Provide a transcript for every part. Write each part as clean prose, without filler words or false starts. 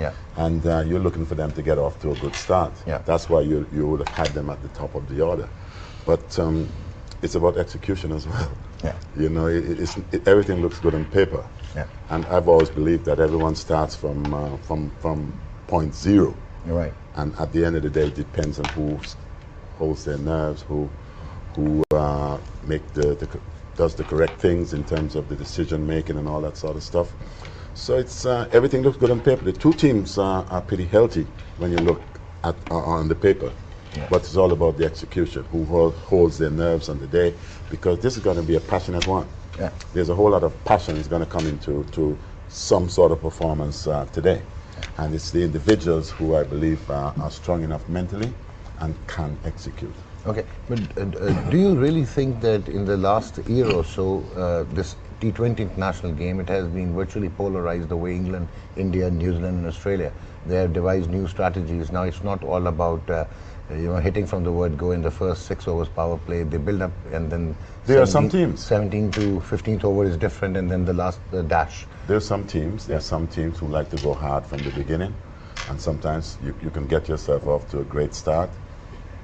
Yeah. And you're looking for them to get off to a good start. Yeah. That's why you would have had them at the top of the order. But it's about execution as well. Yeah. You know, everything looks good on paper. Yeah. And I've always believed that everyone starts from point zero. You're right. And at the end of the day, it depends on who holds their nerves, who does the correct things in terms of the decision making and all that sort of stuff. So it's everything looks good on paper. The two teams are pretty healthy when you look at on the paper. Yeah. But it's all about the execution, who holds their nerves on the day, because this is going to be a passionate one. Yeah. There's a whole lot of passion is going to come into some sort of performance today. And it's the individuals who I believe are strong enough mentally and can execute. Okay, but do you really think that in the last year or so, this T20 international game, it has been virtually polarized the way England, India, New Zealand and Australia, they have devised new strategies. Now it's not all about hitting from the word go in the first 6 overs power play. They build up and then there are some teams 17 to 15th over is different, and then the last dash. There are some teams who like to go hard from the beginning, and sometimes you can get yourself off to a great start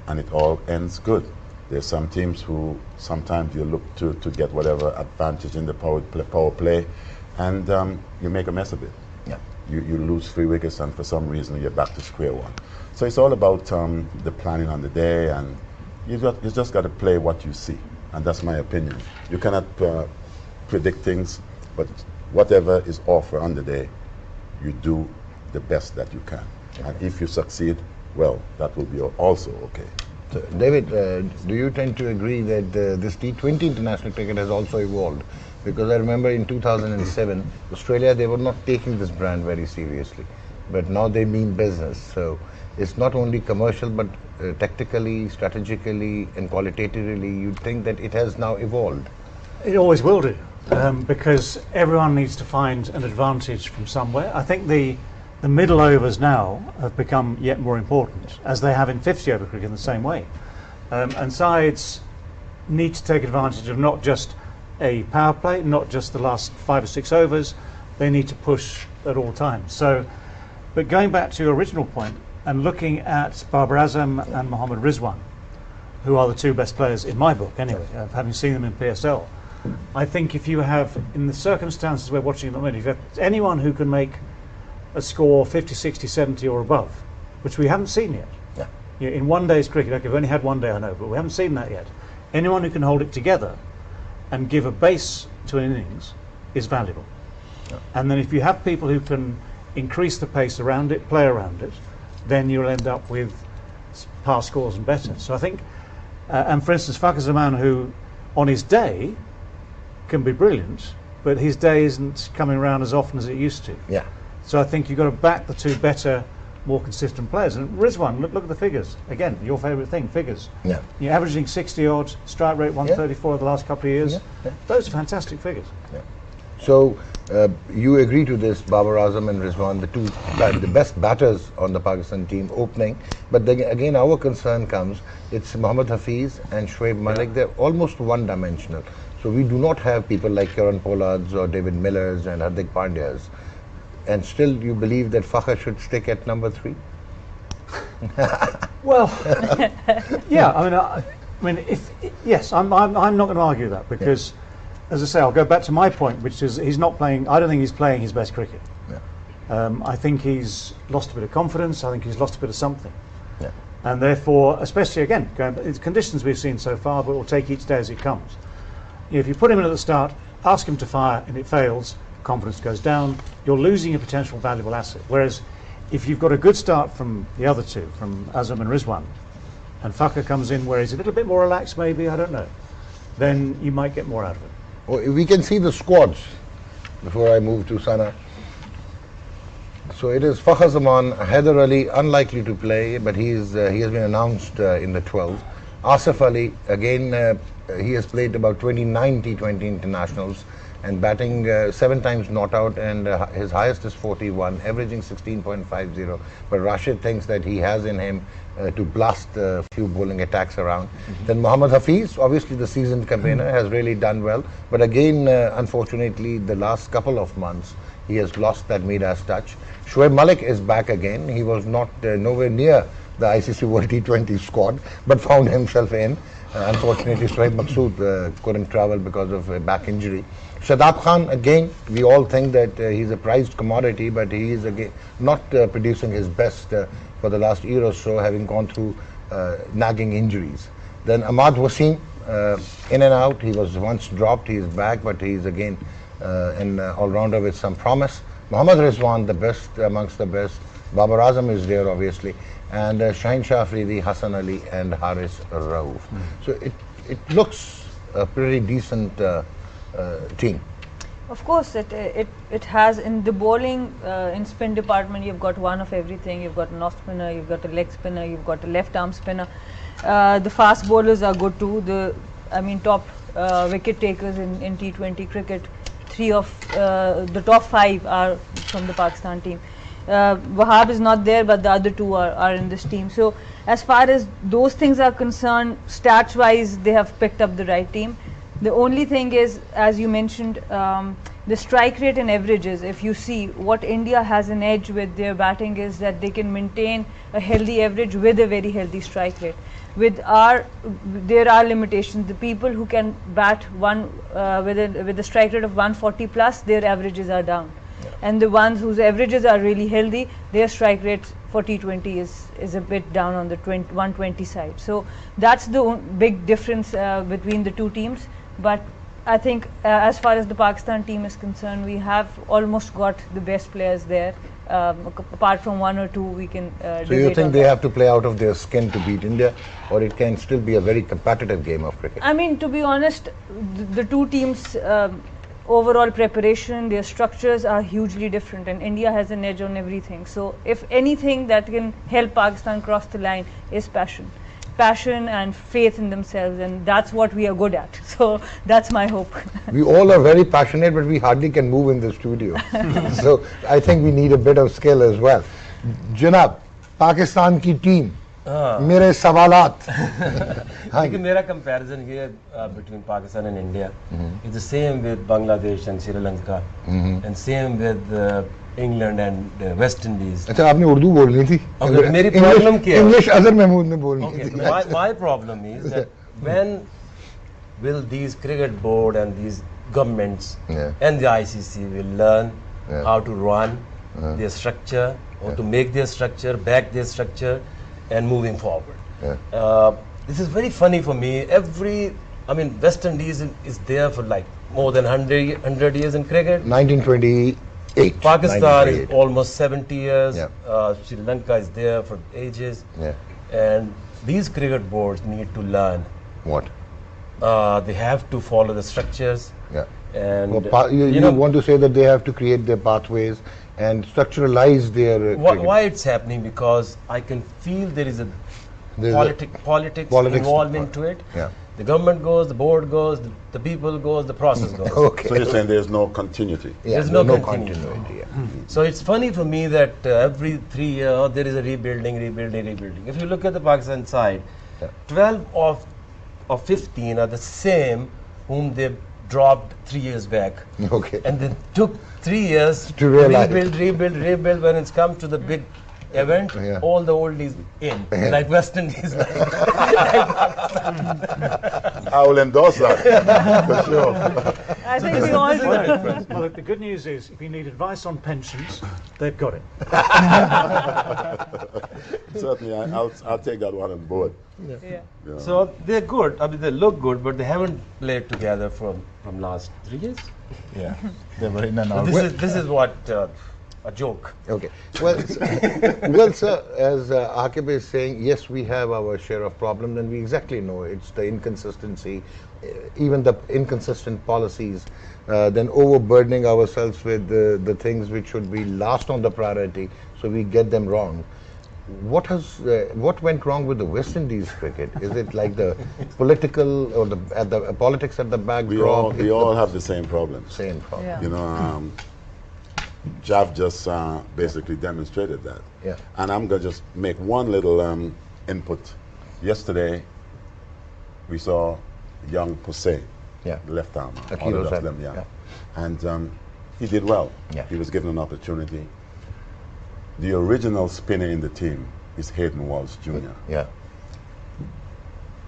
and it all ends good. There's some teams who sometimes you look to get whatever advantage in the power play and you make a mess of it. Yeah. You lose 3 wickets and for some reason you're back to square one. So it's all about the planning on the day, and you just got to play what you see, and that's my opinion. You cannot predict things, but whatever is offered on the day, you do the best that you can. Okay. And if you succeed, well, that will be also okay. So, David, do you tend to agree that this T20 international cricket has also evolved? Because I remember in 2007, Australia, they were not taking this brand very seriously, but now they mean business. So it's not only commercial, but tactically, strategically, and qualitatively, you'd think that it has now evolved. It always will do, because everyone needs to find an advantage from somewhere. I think the middle overs now have become yet more important, as they have in 50-over cricket in the same way. And sides need to take advantage of not just a power play, not just the last 5 or 6 overs. They need to push at all times. So, but going back to your original point and looking at Babar Azam and Mohammad Rizwan, who are the 2 best players in my book anyway, having seen them in PSL, I think if you have, in the circumstances we're watching at the moment, if you have anyone who can make a score 50, 60, 70 or above, which we haven't seen yet. Yeah. In one day's cricket, okay, we've only had one day, I know, but we haven't seen that yet. Anyone who can hold it together and give a base to an innings is valuable. Yeah. And then if you have people who can increase the pace around it, play around it, then you'll end up with par scores and better. So I think, and for instance, Fakhar Zaman, who on his day can be brilliant, but his day isn't coming around as often as it used to. Yeah. So I think you've got to back the 2 better, more consistent players. And Rizwan, look at the figures. Again, your favourite thing, figures. Yeah. You're averaging 60 odd, strike rate 134 the last couple of years. Yeah. Yeah. Those are fantastic figures. Yeah. So you agree to this, Babar Azam and Rizwan, the best batters on the Pakistan team opening. But then again, our concern comes, it's Mohammad Hafiz and Shoaib Malik. Yeah. They're almost one-dimensional. So we do not have people like Kieron Pollards or David Millers and Hardik Pandyas. And still you believe that Fakhar should stick at number 3? Well, yeah, yes, I'm not going to argue that, because, as I say, I'll go back to my point, which is he's not playing, I don't think he's playing his best cricket. Yeah. I think he's lost a bit of confidence, I think he's lost a bit of something. Yeah. And therefore, especially again, it's conditions we've seen so far, but we'll take each day as it comes. If you put him in at the start, ask him to fire and it fails, confidence goes down, you're losing a potential valuable asset. Whereas if you've got a good start from the other 2, from Azam and Rizwan, and Fakhar comes in where he's a little bit more relaxed maybe, I don't know, then you might get more out of it. Well, we can see the squads before I move to Sana. So it is Fakhar Zaman, Haider Ali, unlikely to play, but he has been announced in the 12. Asif Ali, again, he has played about 29 T20 internationals. and batting 7 times not out, and his highest is 41, averaging 16.50. But Rashid thinks that he has in him to blast a few bowling attacks around. Then Mohammad Hafiz, obviously the seasoned campaigner, has really done well. But again, unfortunately, the last couple of months, he has lost that Midas touch. Shoaib Malik is back again. He was not nowhere near the ICC World T20 squad, but found himself in. Unfortunately, Shoaib Maqsood couldn't travel because of a back injury. Shadab Khan, again, we all think that he's a prized commodity, but he is again not producing his best for the last year or so, having gone through nagging injuries. Then Ahmad Wasim, in and out. He was once dropped, he is back, but he is again an all-rounder with some promise. Mohammad Rizwan, the best amongst the best. Babar Azam is there, obviously. And Shaheen Shah Afridi, Hassan Ali, and Haris Rauf. So it looks a pretty decent team. Of course, it has in the bowling, in spin department, you've got one of everything. You've got an off spinner, you've got a leg spinner, you've got a left arm spinner. The fast bowlers are good too. Top wicket takers in T20 cricket, 3 of the top 5 are from the Pakistan team. Wahab is not there, but the other 2 are in this team. So as far as those things are concerned, stats wise, they have picked up the right team. The only thing is, as you mentioned, the strike rate and averages. If you see what India has an edge with their batting is that they can maintain a healthy average with a very healthy strike rate. There are limitations. The people who can bat with a strike rate of 140 plus, their averages are down. And the ones whose averages are really healthy, their strike rate for T20 is a bit down on the 120 side. So that's the big difference between the 2 teams. But I think as far as the Pakistan team is concerned, we have almost got the best players there. Apart from 1 or 2, we can So you think they have to play out of their skin to beat India, or it can still be a very competitive game of cricket? I mean, to be honest, the 2 teams overall preparation, their structures are hugely different, and India has an edge on everything. So if anything that can help Pakistan cross the line is passion and faith in themselves, and that's what we are good at. So that's my hope. We all are very passionate, but we hardly can move in the studio. So I think we need a bit of skill as well. Janab, Pakistan ki team, mere sawalat. मेरा comparison here between Pakistan and India is the same with Bangladesh and Sri Lanka, and same with England and West Indies. अच्छा आपने उर्दू बोलनी थी. Okay, मेरी problem क्या है? English Azhar Mahmood ने बोलनी Okay, थी. my problem is that when will these cricket board and these governments and the ICC will learn how to run their structure, or to make their structure, back their structure, and moving forward. This is very funny for me. West Indies is there for like more than 100 years in cricket. 1928. Pakistan is almost 70 years. Sri Lanka is there for ages. And these cricket boards need to learn. What? They have to follow the structures. And you want to say that they have to create their pathways and structuralize their why it's happening, because I can feel there is a politics involved into it. The government goes, the board goes, the people goes, the process goes. Okay. So you're saying there's no continuity? There's no continuity. So it's funny for me that every 3 years there is a rebuilding. If you look at the Pakistan side, 12 of 15 are the same whom they dropped 3 years back. Okay. And they took 3 years to realize. rebuild. When it's come to the big event, all the oldies in, like West Indies. I will endorse that, for sure. I think we all do. Well, the good news is, if you need advice on pensions, they've got it. Certainly, I'll take that one on board. So they're good. They look good, but they haven't played together from last 3 years. They were in and out. This is what a joke. Okay. Well, sir, as Aqib is saying, yes, we have our share of problems, and we exactly know it's the inconsistency, even the inconsistent policies, then overburdening ourselves with the things which should be last on the priority, so we get them wrong. what went wrong with the West Indies cricket? Is it like the political or the politics at the backdrop? We all have the same problems. Same problem. Yeah. You know, Jav just basically demonstrated that. Yeah. And I'm going to just make one little input. Yesterday, we saw young Hussein, Yeah. the left arm. Akil Hussain, Yeah. yeah. And he did well. Yeah. He was given an opportunity. The original spinner in the team is Hayden Walsh Jr. Yeah.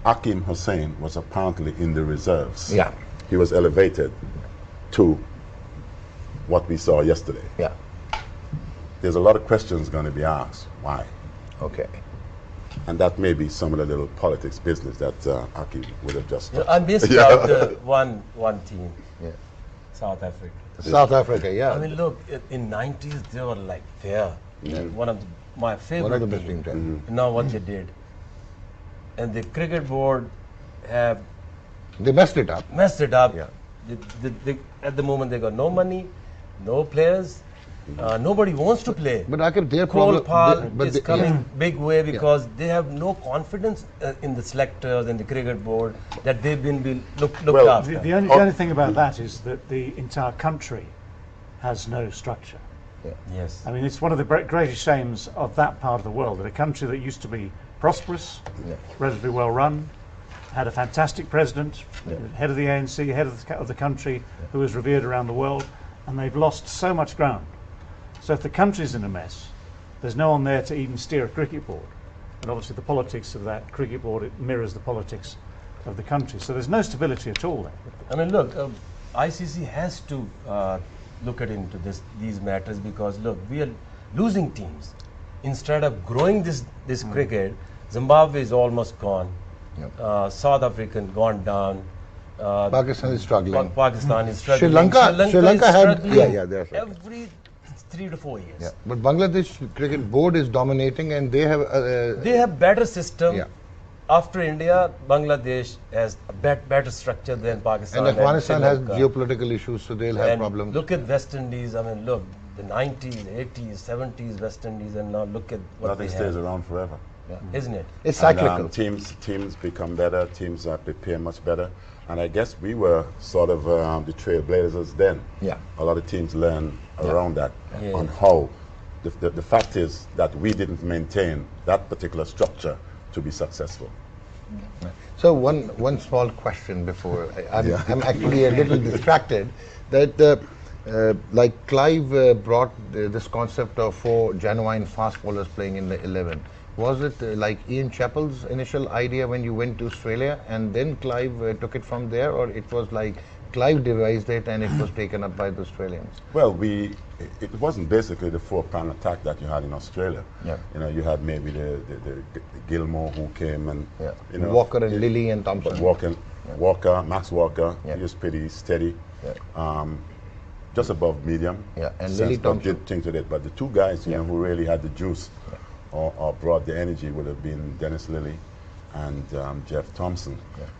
Akim Hussain was apparently in the reserves. Yeah. He was elevated to what we saw yesterday. Yeah. There's a lot of questions going to be asked. Why? Okay. And that may be some of the little politics business that Akim would have just done. I missed Yeah. out one team, Yeah. South Africa. South Africa. Yeah. I mean, look, in 90s they were like there, one of my favorite. One of the best teams. teams. Now what they did, and the cricket board have They messed it up. messed it up. Yeah. At the moment they got no money, no players, nobody wants to play. But Akib, their Cole problem. Pal is coming big way because they have no confidence in the selectors and the cricket board that they've been looked Well, after. The only thing about that is that the entire country has no structure. Yes. I mean, it's one of the greatest shames of that part of the world, that a country that used to be prosperous, relatively well run, had a fantastic president, head of the ANC, head of the country, who was revered around the world, and they've lost so much ground. So if the country's in a mess, there's no one there to even steer a cricket board. And obviously the politics of that cricket board, it mirrors the politics of the country. So there's no stability at all there. I mean, look, ICC has to look at into these matters because look, we are losing teams. Instead of growing this cricket, Zimbabwe is almost gone. Yep. South African gone down. Pakistan is struggling. Pakistan is struggling. Sri Lanka is had struggling they're struggling. every 3 to 4 years. Yeah. But Bangladesh cricket board is dominating, and they have. They have better system. Yeah. After India, Bangladesh has a better structure than Pakistan. And Afghanistan Sri has Lanka. geopolitical issues, so they'll have And problems. look at West Indies. I mean, look, the 90s, 80s, 70s West Indies, and now look at what Nothing they stays have, around forever. isn't it? It's And, cyclical. teams become better. Teams prepare much better. And I guess we were sort of the trailblazers then. Yeah. A lot of teams learn around that Yeah. on how. The fact is that we didn't maintain that particular structure to be successful. So one small question before I'm actually a little distracted. That like Clive brought this concept of 4 genuine fast bowlers playing in the 11. Was it like Ian Chappell's initial idea when you went to Australia, and then Clive took it from there, or it was like Clive devised it and it was taken up by the Australians? Well, it wasn't basically the 4-prong attack that you had in Australia. Yeah. You know, you had maybe the Gilmore who came and you know, Walker and Lilly and Thompson. Walker, Max Walker, Yeah. he was pretty steady. Yeah. Just above medium. Yeah, and Sense, Lily but Thompson. did things with it. But the two guys, you know, who really had the juice or brought the energy would have been Dennis Lilly and Jeff Thompson.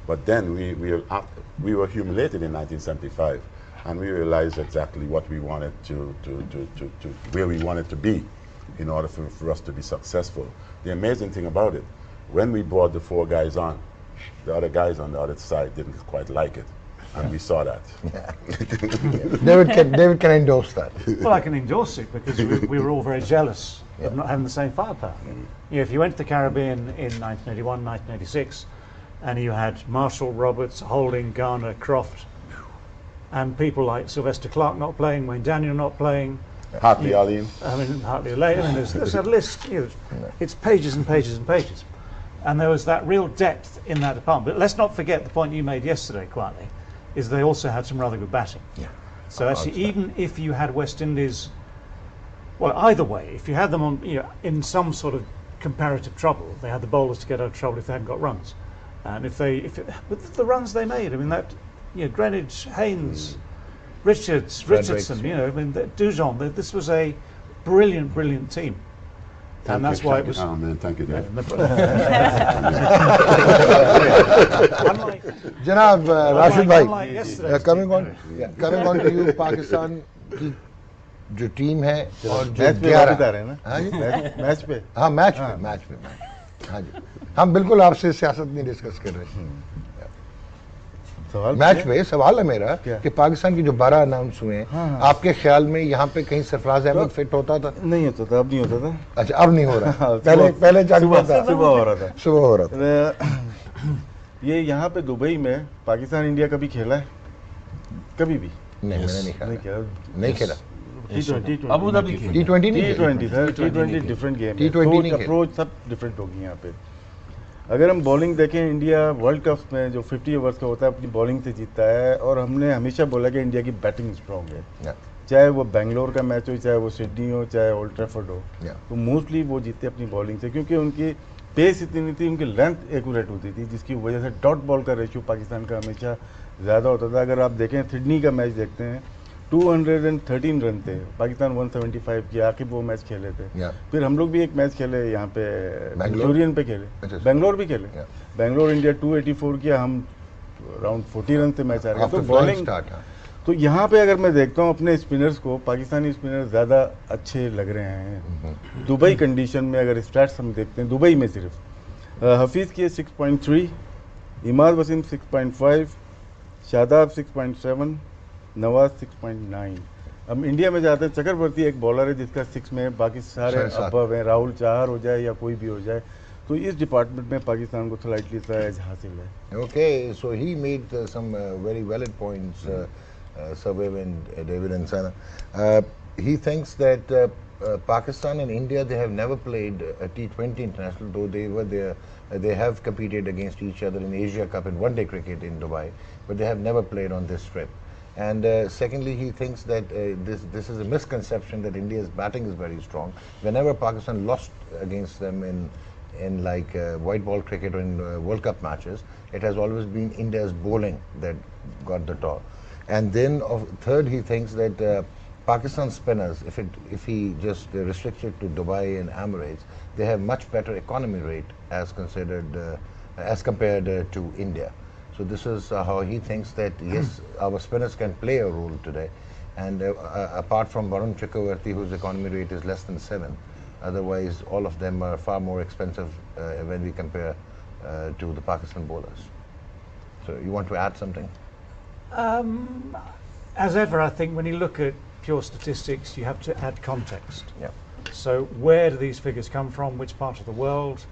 But then we were humiliated in 1975, and we realized exactly what we wanted to where we wanted to be in order for us to be successful. The amazing thing about it, when we brought the 4 guys on, the other guys on the other side didn't quite like it. And we saw that. David can endorse that. Well, I can endorse it because we were all very jealous of not having the same firepower. You know, if you went to the Caribbean in 1981, 1986, and you had Marshall, Roberts, Holding, Garner, Croft, and people like Sylvester Clarke not playing, Wayne Daniel not playing, Hartley Aline. I mean, Hartley Lane, I mean, there's a list, you know, it's pages and pages and pages. And there was that real depth in that department. But let's not forget the point you made yesterday, quietly, is they also had some rather good batting. Yeah. So actually, even if you had West Indies, well, either way, if you had them on, you know, in some sort of comparative trouble, they had the bowlers to get out of trouble if they hadn't got runs, and with the runs they made, I mean, that, you know, Greenwich, Haynes, Richardson, you know, I mean, Dujon, this was a brilliant team. And that's why it was. Oh man, thank you, Dave. Unlike Janab, Rashid unlike Bhai, yesterday's coming team. on to you, Pakistan की जो team है और जो match पे 11 बता रहे हैं ना, हाँ जी मैच पे हाँ मैच पे हाँ जी हम बिल्कुल आपसे सियासत नहीं डिस्कस कर रहे सवाल मैच किया? पे सवाल है मेरा क्या? कि पाकिस्तान की जो 12 अनाउंस हुए हैं हाँ। आपके ख्याल में यहाँ पे कहीं सरफराज अहमद फिट होता था? नहीं होता था, अब नहीं होता था। अच्छा अब नहीं हो रहा हाँ, पहले सुबह- पहले जागता सुबह था सुबह हो रहा था। सुबह हो रहा था ये यहाँ पे दुबई में पाकिस्तान इंडिया कभी खेला है? कभी भी नहीं मैंने नहीं नहीं खेला खेला। नहीं खेला अबू धाबी खेला। T20 नहीं खेला T20 था, T20 डिफरेंट गेम है, T20 नहीं सोच खेला। अप्रोच सब डिफरेंट होगी यहाँ पे। अगर हम बॉलिंग देखें, इंडिया वर्ल्ड कप में जो 50 ओवर्स का होता है अपनी बॉलिंग से जीतता है, और हमने हमेशा बोला कि इंडिया की बैटिंग स्ट्रॉन्ग है, Yeah. चाहे वो बेंगलोर का मैच हो, चाहे वो सिडनी हो, चाहे ओल्ड ट्रैफर्ड हो, Yeah. तो मोस्टली वो जीतते अपनी बॉलिंग से, क्योंकि उनकी पेस इतनी नहीं थी, उनकी लेंथ एक्यूरेट होती थी, जिसकी वजह से डॉट बॉल का रेशियो पाकिस्तान का हमेशा ज़्यादा होता था। अगर आप देखें सिडनी का मैच देखते हैं, 213 रन थे, पाकिस्तान 175 की, आखिर वो मैच खेले थे। Yeah. फिर हम लोग भी एक मैच खेले यहाँ पे, बैंगलोर? सेंचुरियन पे खेले, अच्छा। बेंगलोर भी खेले, Yeah. बेंगलोर इंडिया 284 किया, हम अराउंड 40 रन से मैच हार गए। After तो flying बॉलिंग, start, हाँ। तो यहाँ पे अगर मैं देखता हूँ अपने स्पिनर्स को, पाकिस्तानी स्पिनर ज़्यादा अच्छे लग रहे हैं। दुबई कंडीशन में अगर स्टैट्स हम देखते हैं, दुबई में सिर्फ हफीज़ की 6.3, इमाद वसीम 6.5, शादाब 6.7, नवाज 6.9। अब इंडिया में जाते हैं, चक्रवर्ती एक बॉलर है जिसका 6 में है, बाकी सारे साढ़े सात। अबव हैं, राहुल चाहर हो जाए या कोई भी हो जाए, तो इस डिपार्टमेंट में पाकिस्तान को स्लाइटली सा एज हासिल है। Okay, so he made some very valid points, Sabev and David and Sana. He thinks that Pakistan and India, they have never played a T20 international, though they were there. They have competed against each other in Asia Cup and one-day cricket in Dubai, but they have never played on this trip. And secondly, he thinks that this is a misconception that India's batting is very strong. Whenever Pakistan lost against them in like white ball cricket or in World Cup matches, it has always been India's bowling that got the toss. And then third, he thinks that Pakistan spinners, if he just restricts it to Dubai and Emirates, they have much better economy rate as compared to India. So this is how he thinks that yes, our spinners can play a role today. And apart from Varun Chakravarti, whose economy rate is less than 7, otherwise all of them are far more expensive when we compare to the Pakistan bowlers. So you want to add something? As ever, I think when you look at pure statistics, you have to add context. Yeah. So where do these figures come from? Which part of the world?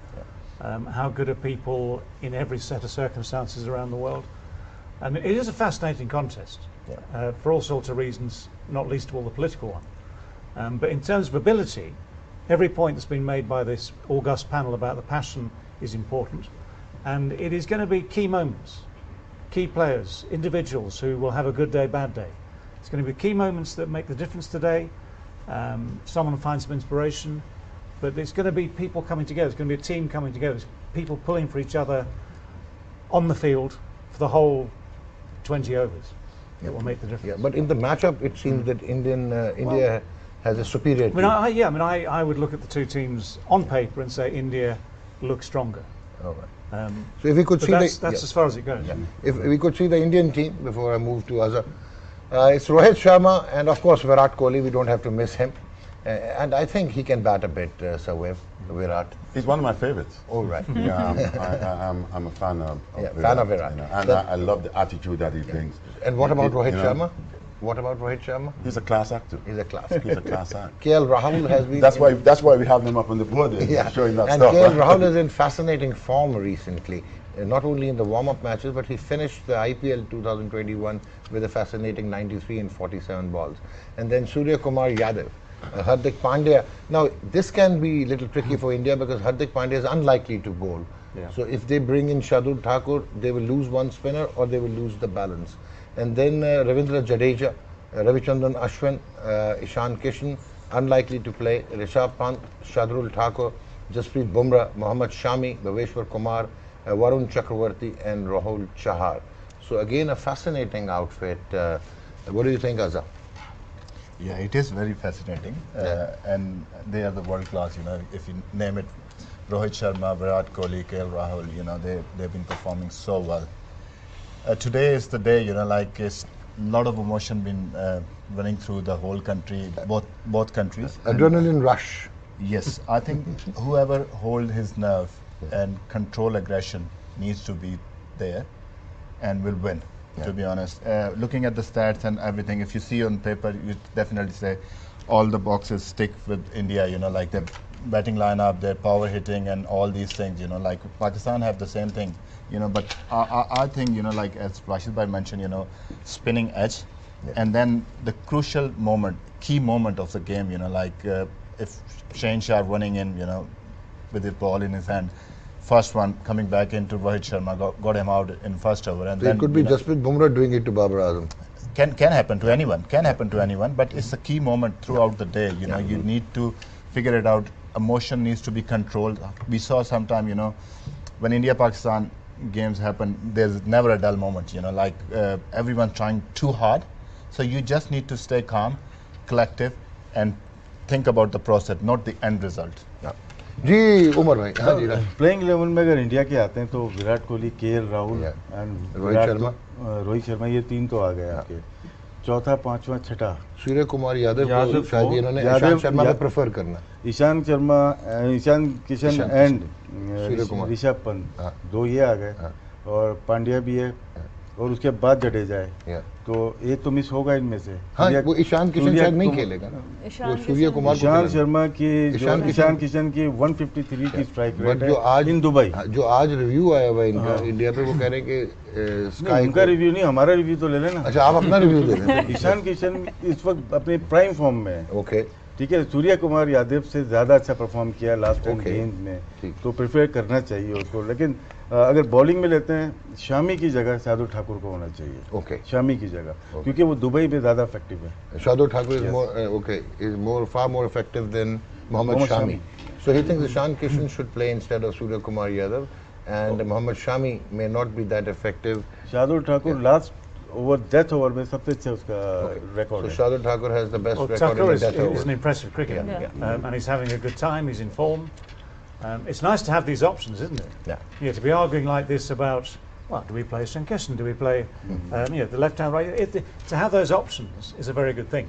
How good are people in every set of circumstances around the world? I mean, it is a fascinating contest for all sorts of reasons, not least of all the political one. But in terms of ability, every point that's been made by this august panel about the passion is important. And it is going to be key moments, key players, individuals who will have a good day, bad day. It's going to be key moments that make the difference today. Someone finds some inspiration. But it's going to be people coming together. It's going to be a team coming together. It's people pulling for each other on the field for the whole 20 overs. That will make the difference. Yeah, but in the matchup, it seems that India has a superior team. I would look at the two teams on paper and say India looks stronger. All right. So if we could But see that's as far as it goes. if we could see the Indian team before I move to Azhar, it's Rohit Sharma and of course Virat Kohli. We don't have to miss him. And I think he can bat a bit, Sawev, Virat. He's one of my favorites. All right. Yeah, I'm a fan of Virat. Fan of Virat. You know, and I love the attitude that he brings. And what about Rohit you know, Sharma? What about Rohit Sharma? He's a class actor. He's a class. He's a class actor. KL Rahul has been. That's why we have him up on the board there, showing that and stuff. KL Rahul is in fascinating form recently. Not only in the warm-up matches, but he finished the IPL 2021 with a fascinating 93 and 47 balls. And then Surya Kumar Yadav, Hardik Pandya. Now, this can be a little tricky for India because Hardik Pandya is unlikely to bowl. Yeah. So if they bring in Shardul Thakur, they will lose one spinner or they will lose the balance. And then Ravindra Jadeja, Ravichandran Ashwin, Ishan Kishan, unlikely to play. Rishabh Pant, Shardul Thakur, Jasprit Bumrah, Mohammad Shami, Bhaveshwar Kumar, Varun Chakravarti and Rahul Chahar. So again, a fascinating outfit. What do you think, Azhar? Yeah, it is very fascinating, and they are the world class. You know, if you name it, Rohit Sharma, Virat Kohli, KL Rahul. You know, they've been performing so well. Today is the day. You know, like lot of emotion been running through the whole country, both countries. Adrenaline rush. Yes, I think whoever hold his nerve and control aggression needs to be there and will win. To be honest, looking at the stats and everything, if you see on paper, you definitely say all the boxes stick with India. You know, like their batting lineup, their power hitting, and all these things. You know, like Pakistan have the same thing. You know, but I think, you know, like as Rashid bhai mentioned, you know, spinning edge, and then the crucial moment, key moment of the game. You know, like if Shane Shah running in, you know, with the ball in his hand. First one coming back into Rohit Sharma got him out in first over, and so then it could be Jasprit Bumrah doing it to Babar Azam. Can happen to anyone. Can happen to anyone. But it's a key moment throughout the day. You know, you need to figure it out. Emotion needs to be controlled. We saw sometime, you know, when India-Pakistan games happen, there's never a dull moment. You know, like everyone trying too hard. So you just need to stay calm, collective, and think about the process, not the end result. जी उमर भाई, हाँ जी playing 11 में अगर India के आते हैं तो Virat Kohli, KL Rahul and Rohit Sharma, ये तीन तो आ गए आपके। चौथा, पांचवा, छठा सूर्य कुमार यादव को शायद इन्होंने ईशान शर्मा को प्रेफर करना। ईशान शर्मा, ईशान किशन एंड ऋषभ पंत, दो ये आ गए, और पांड्या भी है, और उसके बाद जडेजा है। तो एक तो मिस होगा इनमें से। हाँ, वो ईशान किशन शायद नहीं खेलेगा ना, वो सूर्य कुमार। ईशान शर्मा की, ईशान किशन की 153 की स्ट्राइक रेट जो आज इन दुबई, जो आज रिव्यू आया हुआ इनका इंडिया पे, वो कह रहे हैं कि स्काई उनका रिव्यू नहीं, हमारा रिव्यू तो ले लेना। अच्छा, आप अपना रिव्यू दे दें। ईशान किशन इस वक्त अपने प्राइम फॉर्म में है। ओके, ठीक है, सूर्य कुमार यादव से ज़्यादा अच्छा परफॉर्म किया लास्ट 10 गेम्स में, तो प्रेफर करना चाहिए उसको। लेकिन अगर बॉलिंग में लेते हैं, शामी की जगह शार्दुल ठाकुर को होना चाहिए। ओके, शामी की जगह, क्योंकि वो दुबई में ज़्यादा इफेक्टिव है। Shardul Thakur is far more effective than Mohammad Shami. So he thinks Ishan Kishan should play instead of Surya Kumar Yadav, and Mohammad Shami may not be that effective. Shardul Thakur last over, death over में सबसे अच्छा उसका record So है। Shardul Thakur has the best record Thakur in is the death over. an impressive cricketer, and he's having a good time. He's in form. It's nice to have these options, isn't it? Yeah. To be arguing like this about, well, do we play St Kishan? Do we play, the left hand, right? To have those options is a very good thing.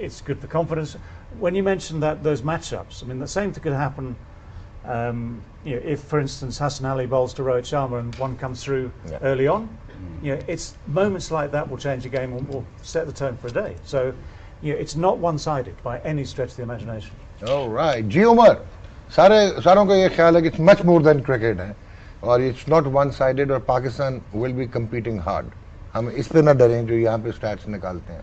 It's good for confidence. When you mentioned that those matchups, I mean, the same thing could happen. If, for instance, Hassan Ali bowls to Rohit Sharma and one comes through early on, it's moments like that will change the game, will set the tone for a day. So, it's not one-sided by any stretch of the imagination. All right, जी उमर, सारों का ये ख्याल है कि it's much more than cricket है, और it's not one-sided, और Pakistan will be competing hard. हम इस पे ना डरें जो यहाँ पे स्टैट्स निकालते हैं।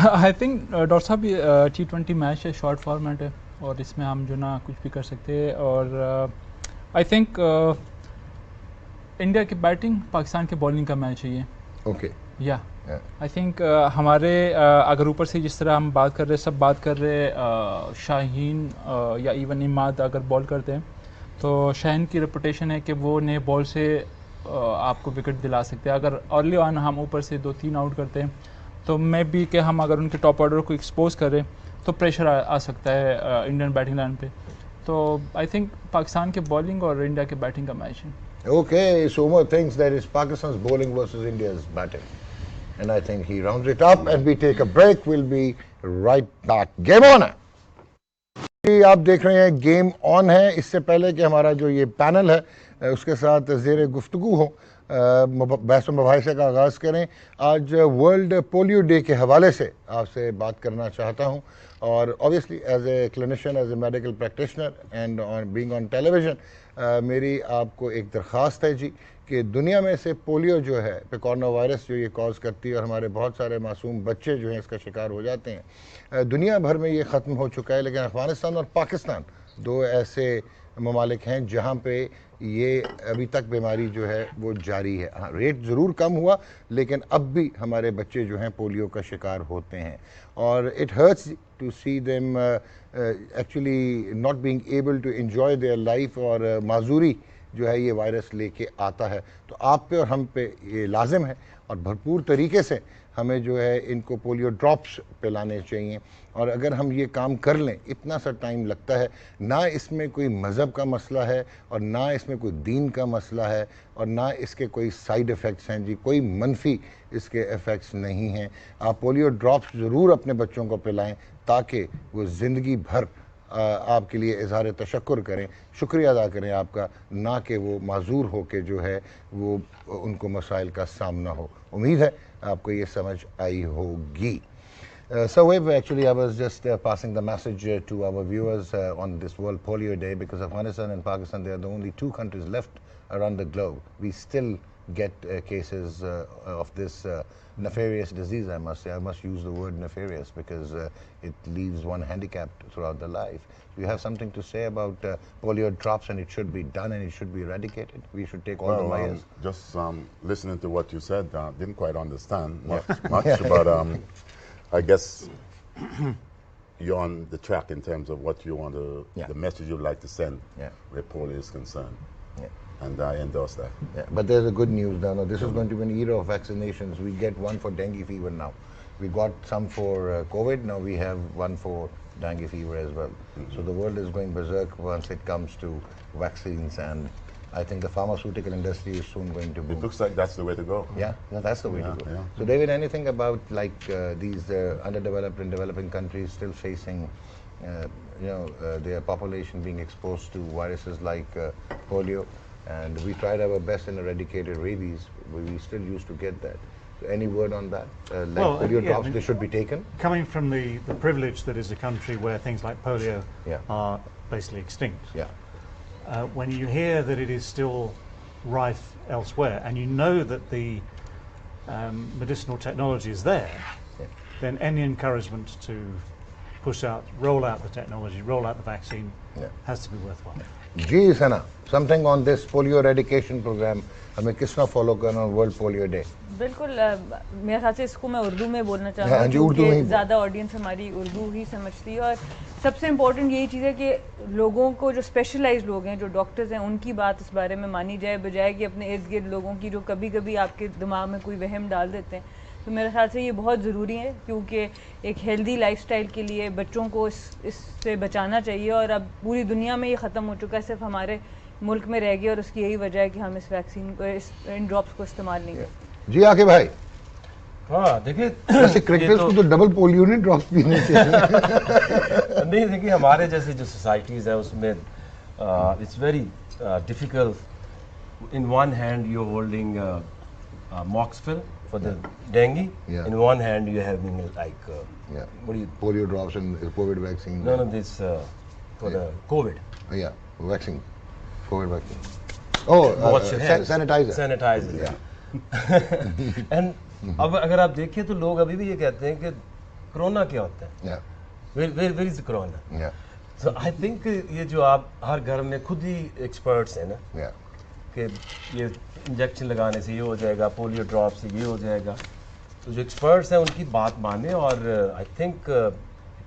आई थिंक डॉक्टर साहब, ये T20 मैच है, शॉर्ट फॉर्मेट है, और इसमें हम जो ना कुछ भी कर सकते हैं। और आई थिंक इंडिया की बैटिंग, पाकिस्तान की बॉलिंग का मैच है ये। ओके, या आई थिंक हमारे अगर ऊपर से जिस तरह हम बात कर रहे हैं, सब बात कर रहे हैं, शाहीन या इवन इमाद अगर बॉल करते हैं, तो शाहीन की रेपुटेशन है कि वो नए बॉल से आपको विकेट दिला सकते हैं। अगर अर्ली ऑन हम ऊपर से 2-3 आउट करते हैं, तो मे बी कि हम अगर उनके टॉप ऑर्डर को एक्सपोज करें तो प्रेशर आ सकता है इंडियन बैटिंग लाइन पे। तो आई थिंक पाकिस्तान के बॉलिंग और इंडिया के बैटिंग का मैच है। Okay, so Umar thinks that it's Pakistan's bowling versus India's batting, and I think he rounds it up. And we take a break. We'll be right back. Game on है। आप देख रहे हैं game on है। इससे पहले कि हमारा जो ये पैनल है उसके साथ ज़ेर गुफ्तगू हो, बहस व मुबाहिसे का आगाज़ करें। आज वर्ल्ड पोलियो डे के हवाले से आपसे बात करना चाहता हूँ, और obviously as a clinician, as a medical practitioner and on being on television, मेरी आपको एक दरख्वास्त है जी कि दुनिया में से पोलियो जो है, कोरोना वायरस जो ये कॉज करती है, और हमारे बहुत सारे मासूम बच्चे जो हैं इसका शिकार हो जाते हैं, दुनिया भर में ये ख़त्म हो चुका है। लेकिन अफ़गानिस्तान और पाकिस्तान दो ऐसे ममालिक हैं जहाँ पे ये अभी तक बीमारी जो है वो जारी है। हाँ, रेट ज़रूर कम हुआ, लेकिन अब भी हमारे बच्चे जो हैं पोलियो का शिकार होते हैं, और it hurts to see them actually not being able to enjoy their life, और माजूरी जो है ये वायरस लेके आता है। तो आप पे और हम पे ये लाजिम है, और भरपूर तरीके से हमें जो है इनको पोलियो ड्रॉप्स पिलाने चाहिए। और अगर हम ये काम कर लें, इतना सा टाइम लगता है, ना इसमें कोई मज़हब का मसला है और ना इसमें कोई दीन का मसला है और ना इसके कोई साइड इफ़ेक्ट्स हैं जी, कोई मनफी इसके इफ़ेक्ट्स नहीं हैं। आप पोलियो ड्रॉप्स ज़रूर अपने बच्चों को पिलाएं ताकि वो ज़िंदगी भर आपके लिए इज़हार तशक्कुर करें, शुक्रिया अदा करें आपका, ना कि वो माजूर हो के जो है वो उनको मसाइल का सामना हो। उम्मीद है आपको ये समझ आई होगी। So actually I was just passing the message to our viewers on this World Polio Day, because Afghanistan and Pakistan, they are the only two countries left around the globe. We still get cases of this nefarious disease, I must say. I must use the word nefarious because it leaves one handicapped throughout the life. Do you have something to say about polio drops, and it should be done and it should be eradicated? We should take all the measures. Just listening to what you said, didn't quite understand much, but I guess you're on the track in terms of what you want to, the message you'd like to send where polio is concerned. And I endorse that. But there's a good news now. This is going to be an era of vaccinations. We get one for dengue fever now. We got some for COVID. Now we have one for dengue fever as well. So the world is going berserk once it comes to vaccines, and I think the pharmaceutical industry is soon going to boom. It looks like that's the way to go. Yeah, that's the way to go. So David, anything about like these underdeveloped and developing countries still facing their population being exposed to viruses like polio? And we tried our best and eradicated rabies, but we still used to get that. So any word on that? Polio drops, they should be taken? Coming from the privilege that is a country where things like polio are basically extinct. When you hear that it is still rife elsewhere, and you know that the medicinal technology is there, then any encouragement to roll out the technology, roll out the vaccine has to be worthwhile. Ji Sana, something on this polio eradication program, हमें किस तरह follow करना है world polio day? बिल्कुल, मेरे ख्याल से इसको मैं उर्दू में बोलना चाहूँगा क्योंकि ज़्यादा ऑडियंस हमारी उर्दू ही समझती है। और सबसे इम्पोर्टेंट यही चीज़ है कि लोगों को, जो स्पेशलाइज्ड लोग हैं, जो डॉक्टर्स हैं, उनकी बात इस बारे में मानी जाए, बजाय कि अपने इर्द गिर्द लोगों की जो कभी कभी आपके दिमाग में कोई वहम डाल देते हैं। तो मेरे ख्याल से ये बहुत ज़रूरी है, क्योंकि एक हेल्दी लाइफस्टाइल के लिए बच्चों को इससे बचाना चाहिए। और अब पूरी दुनिया में ये ख़त्म हो चुका है, सिर्फ हमारे मुल्क में रह गया, और उसकी यही वजह है कि हम इस वैक्सीन को, इन ड्रॉप्स को इस्तेमाल नहीं करते। जी आके भाई, हाँ देखिए, जैसे क्रिकेटर्स को तो डबल पोलियो ने ड्रॉप्स पीने चाहिए। नहीं, देखिए हमारे जैसे जो सोसाइटीज़ है उसमें it's very difficult. In one hand you holding moxfil for the dengue. In one hand you having like what do you, polio drops and COVID vaccine. No, this for the COVID. Vaccine, COVID vaccine. Oh, sanitizer. Sanitizer. And अब अगर आप देखें तो लोग अभी भी ये कहते हैं कि कोरोना क्या होता है? Where is the corona? So I think ये जो आप हर घर में खुद ही एक्सपर्ट्स हैं ना, कि ये इंजेक्शन लगाने से ये हो जाएगा, पोलियो ड्रॉप से ये हो जाएगा, तो जो एक्सपर्ट्स हैं उनकी बात माने। और आई थिंक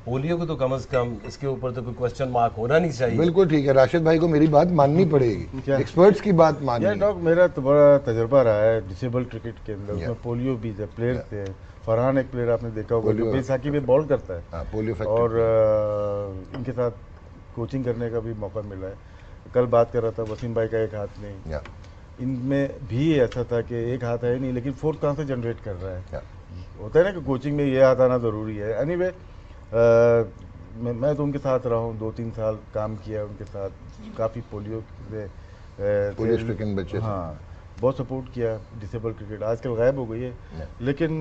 पोलियो को तो कम से कम इसके ऊपर तो कोई क्वेश्चन मार्क होना नहीं चाहिए। बिल्कुल ठीक है, राशिद भाई को मेरी बात माननी पड़ेगी, एक्सपर्ट्स की बात माननी। डॉक्टर, मेरा तो बड़ा तजुर्बा रहा है डिसेबल क्रिकेट के अंदर, उसमें पोलियो भी जब प्लेयर थे, फरहान एक प्लेयर आपने देखा होगा जो बैसाखी में बॉल करता है, पोलियो, और इनके साथ कोचिंग करने का भी मौका मिला है। कल बात कर रहा था वसीम भाई का एक हाथ नहीं, इनमें भी ऐसा था कि एक हाथ है नहीं, लेकिन फोर्थ कहाँ से जनरेट कर रहा है? होता है ना कि कोचिंग में ये हाथ आना ज़रूरी है। एनीवे, मैं तो उनके साथ रहा हूँ, 2-3 साल काम किया उनके साथ, काफ़ी पोलियो स्ट्रिकन बच्चे, हाँ, बहुत सपोर्ट किया। डिसेबल क्रिकेट आजकल गायब हो गई है, लेकिन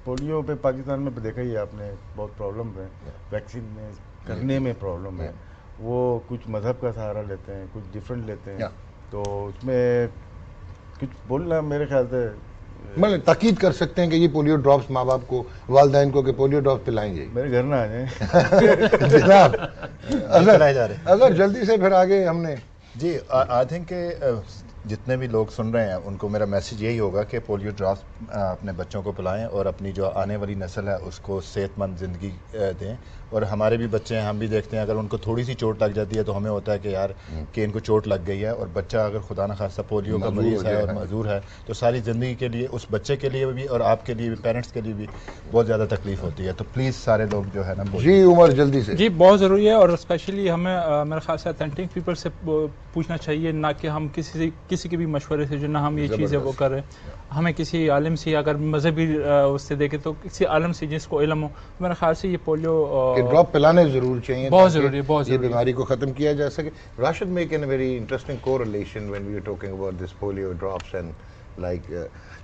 पोलियो पे पाकिस्तान में देखा ही आपने, बहुत प्रॉब्लम है, वैक्सीन में करने में प्रॉब्लम है। वो कुछ मज़हब का सहारा लेते हैं, कुछ डिफरेंट लेते हैं, तो उसमें कुछ बोलना मेरे ख्याल से मतलब ताकीद कर सकते हैं कि ये पोलियो ड्रॉप्स माँ बाप को, वालिदैन को, कि पोलियो ड्रॉप्स पिलाएंगे। मेरे घर ना आ जाए जनाब, अगर जल्दी से फिर आगे हमने जी, आई थिंक जितने भी लोग सुन रहे हैं उनको मेरा मैसेज यही होगा कि पोलियो ड्रॉप्स अपने बच्चों को पिलाएं और अपनी जो आने वाली नस्ल है उसको सेहतमंद ज़िंदगी दें। और हमारे भी बच्चे हैं, हम भी देखते हैं अगर उनको थोड़ी सी चोट लग जाती है तो हमें होता है कि यार कि इनको चोट लग गई है, और बच्चा अगर खुदा न खास्ता पोलियो का मरीज़ है और मजदूर है तो सारी ज़िंदगी के लिए उस बच्चे के लिए भी और आपके लिए भी, पेरेंट्स के लिए भी बहुत ज़्यादा तकलीफ होती है। तो प्लीज़ सारे लोग जो है ना जी उमर जल्दी से। जी बहुत ज़रूरी है, और स्पेशली हमें मेरे ख्याल से अथेंटिक पीपल से पूछना चाहिए, ना कि हम किसी के भी मशवरे से जो ना हम ये चीज़ें वो कर रहे हैं। हमें किसी आलिम से, अगर मजहबी उससे देखें तो किसी आलिम से जिसको इल्म हो, तो मेरे ख्याल से ये पोलियो ड्रॉप पिलाने जरूर चाहिए, बहुत ज़रूरी है, बहुत ये बीमारी को ख़त्म किया जा सके। Rashid make a very interesting correlation when we were talking about this polio drops and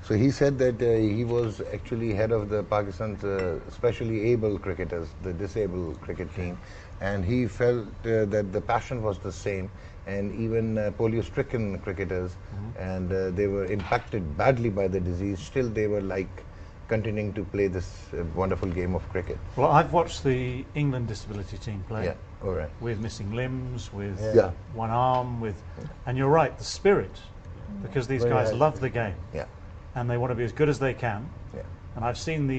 so he said that he was actually head of the Pakistan's specially able cricketers, the disabled cricket team, and he felt that the passion was the same, and even polio-stricken cricketers, and they were impacted badly by the disease, still they were continuing to play this wonderful game of cricket. Well, I've watched the England disability team play. Yeah, all right. With missing limbs, with Yeah. one arm, and you're right, the spirit, because these guys love the game. Yeah. And they want to be as good as they can. Yeah. And I've seen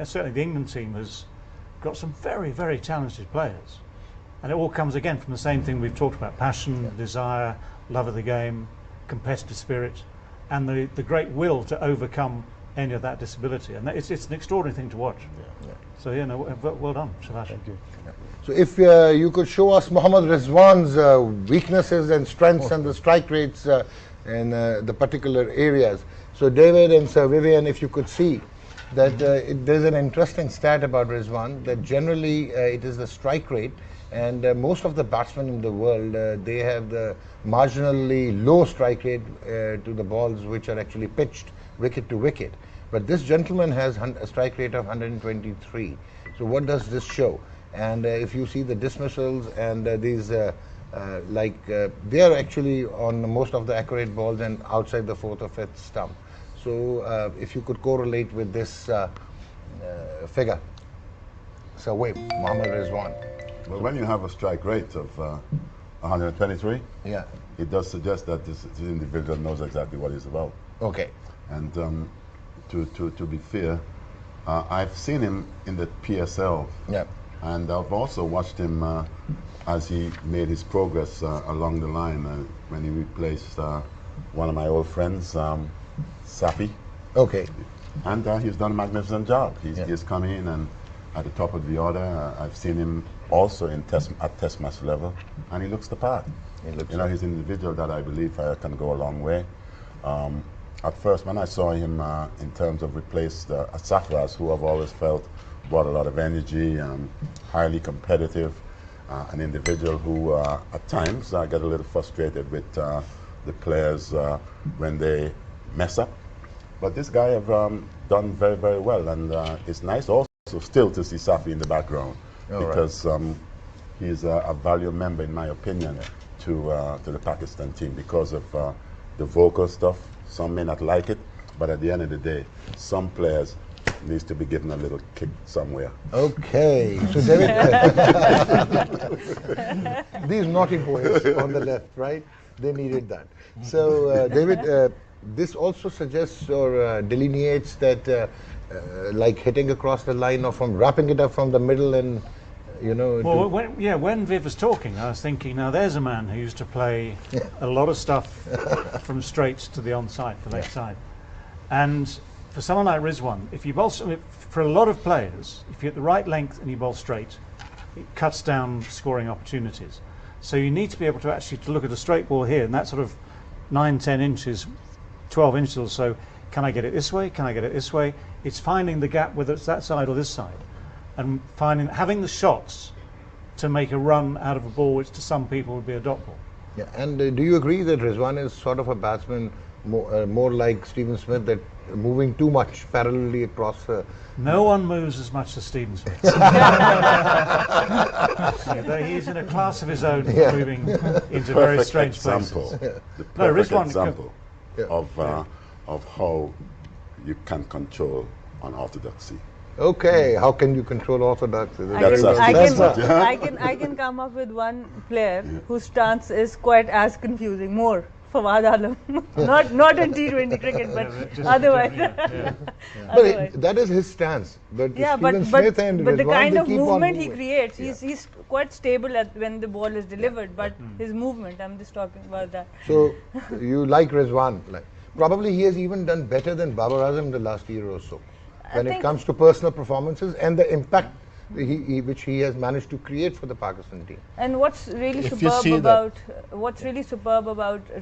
certainly the England team has got some very, very talented players. And it all comes again from the same thing we've talked about: passion, desire, love of the game, competitive spirit, and the great will to overcome any of that disability. And it's an extraordinary thing to watch. Yeah. So well done, Shabhash. Thank you. So if you could show us Mohammad Rizwan's weaknesses and strengths and the strike rates in the particular areas. So David and Sir Vivian, if you could see that there's an interesting stat about Rizwan, that generally it is the strike rate, and most of the batsmen in the world, they have the marginally low strike rate to the balls which are actually pitched wicket to wicket. But this gentleman has a strike rate of 123. So what does this show? And if you see the dismissals and these they are actually on most of the accurate balls and outside the fourth or fifth stump. So if you could correlate with this figure. So wait, Mohammad Rizwan. Well, when you have a strike rate of 123, yeah, it does suggest that this individual knows exactly what he's about. Okay. And to be fair, I've seen him in the PSL. Yeah. And I've also watched him as he made his progress along the line when he replaced one of my old friends, Safi. Okay. And he's done a magnificent job. He's come in and at the top of the order. I've seen him also at test match level, and he looks the part. He's an individual that I believe can go a long way. At first, when I saw him in terms of replaced Safras, who I've always felt brought a lot of energy, highly competitive, an individual who at times I get a little frustrated with the players when they mess up. But this guy have done very, very well, and it's nice also still to see Safi in the background, because he's a valuable member, in my opinion, to the Pakistan team because of the vocal stuff. Some may not like it, but at the end of the day, some players needs to be given a little kick somewhere. Okay, so David, these naughty boys on the left, right? They needed that. So David, this also suggests or delineates that like hitting across the line or from wrapping it up from the middle and Well, when Viv was talking, I was thinking, now there's a man who used to play a lot of stuff from straight to the onside, the leg side. And for someone like Rizwan, if you bowl, for a lot of players, if you're at the right length and you bowl straight, it cuts down scoring opportunities. So you need to be able to actually look at a straight ball here, and that sort of 9, 10 inches, 12 inches or so, can I get it this way? Can I get it this way? It's finding the gap, whether it's that side or this side, and having the shots to make a run out of a ball, which to some people would be a dot ball. Yeah, and do you agree that Rizwan is sort of a batsman more like Stephen Smith, that moving too much parallelly across? No one moves as much as Stephen Smith. He's in a class of his own, moving into very strange places. The perfect example of how you can control unorthodoxy. Okay, how can you control orthodoxy? I can come up with one player whose stance is quite as confusing, more Fawad Alam. Not in T20 cricket, but Just otherwise. But that is his stance. But Yeah, Steven Smith and but the Rizwan, kind they of keep on movement he moving. creates, he's quite stable when the ball is delivered. But his movement, I'm just talking about that. So you like Rizwan? Like, probably he has even done better than Babar Azam in the last year or so when it think- comes to personal performances and the impact which he has managed to create for the Pakistan team. And what's really If you superb see about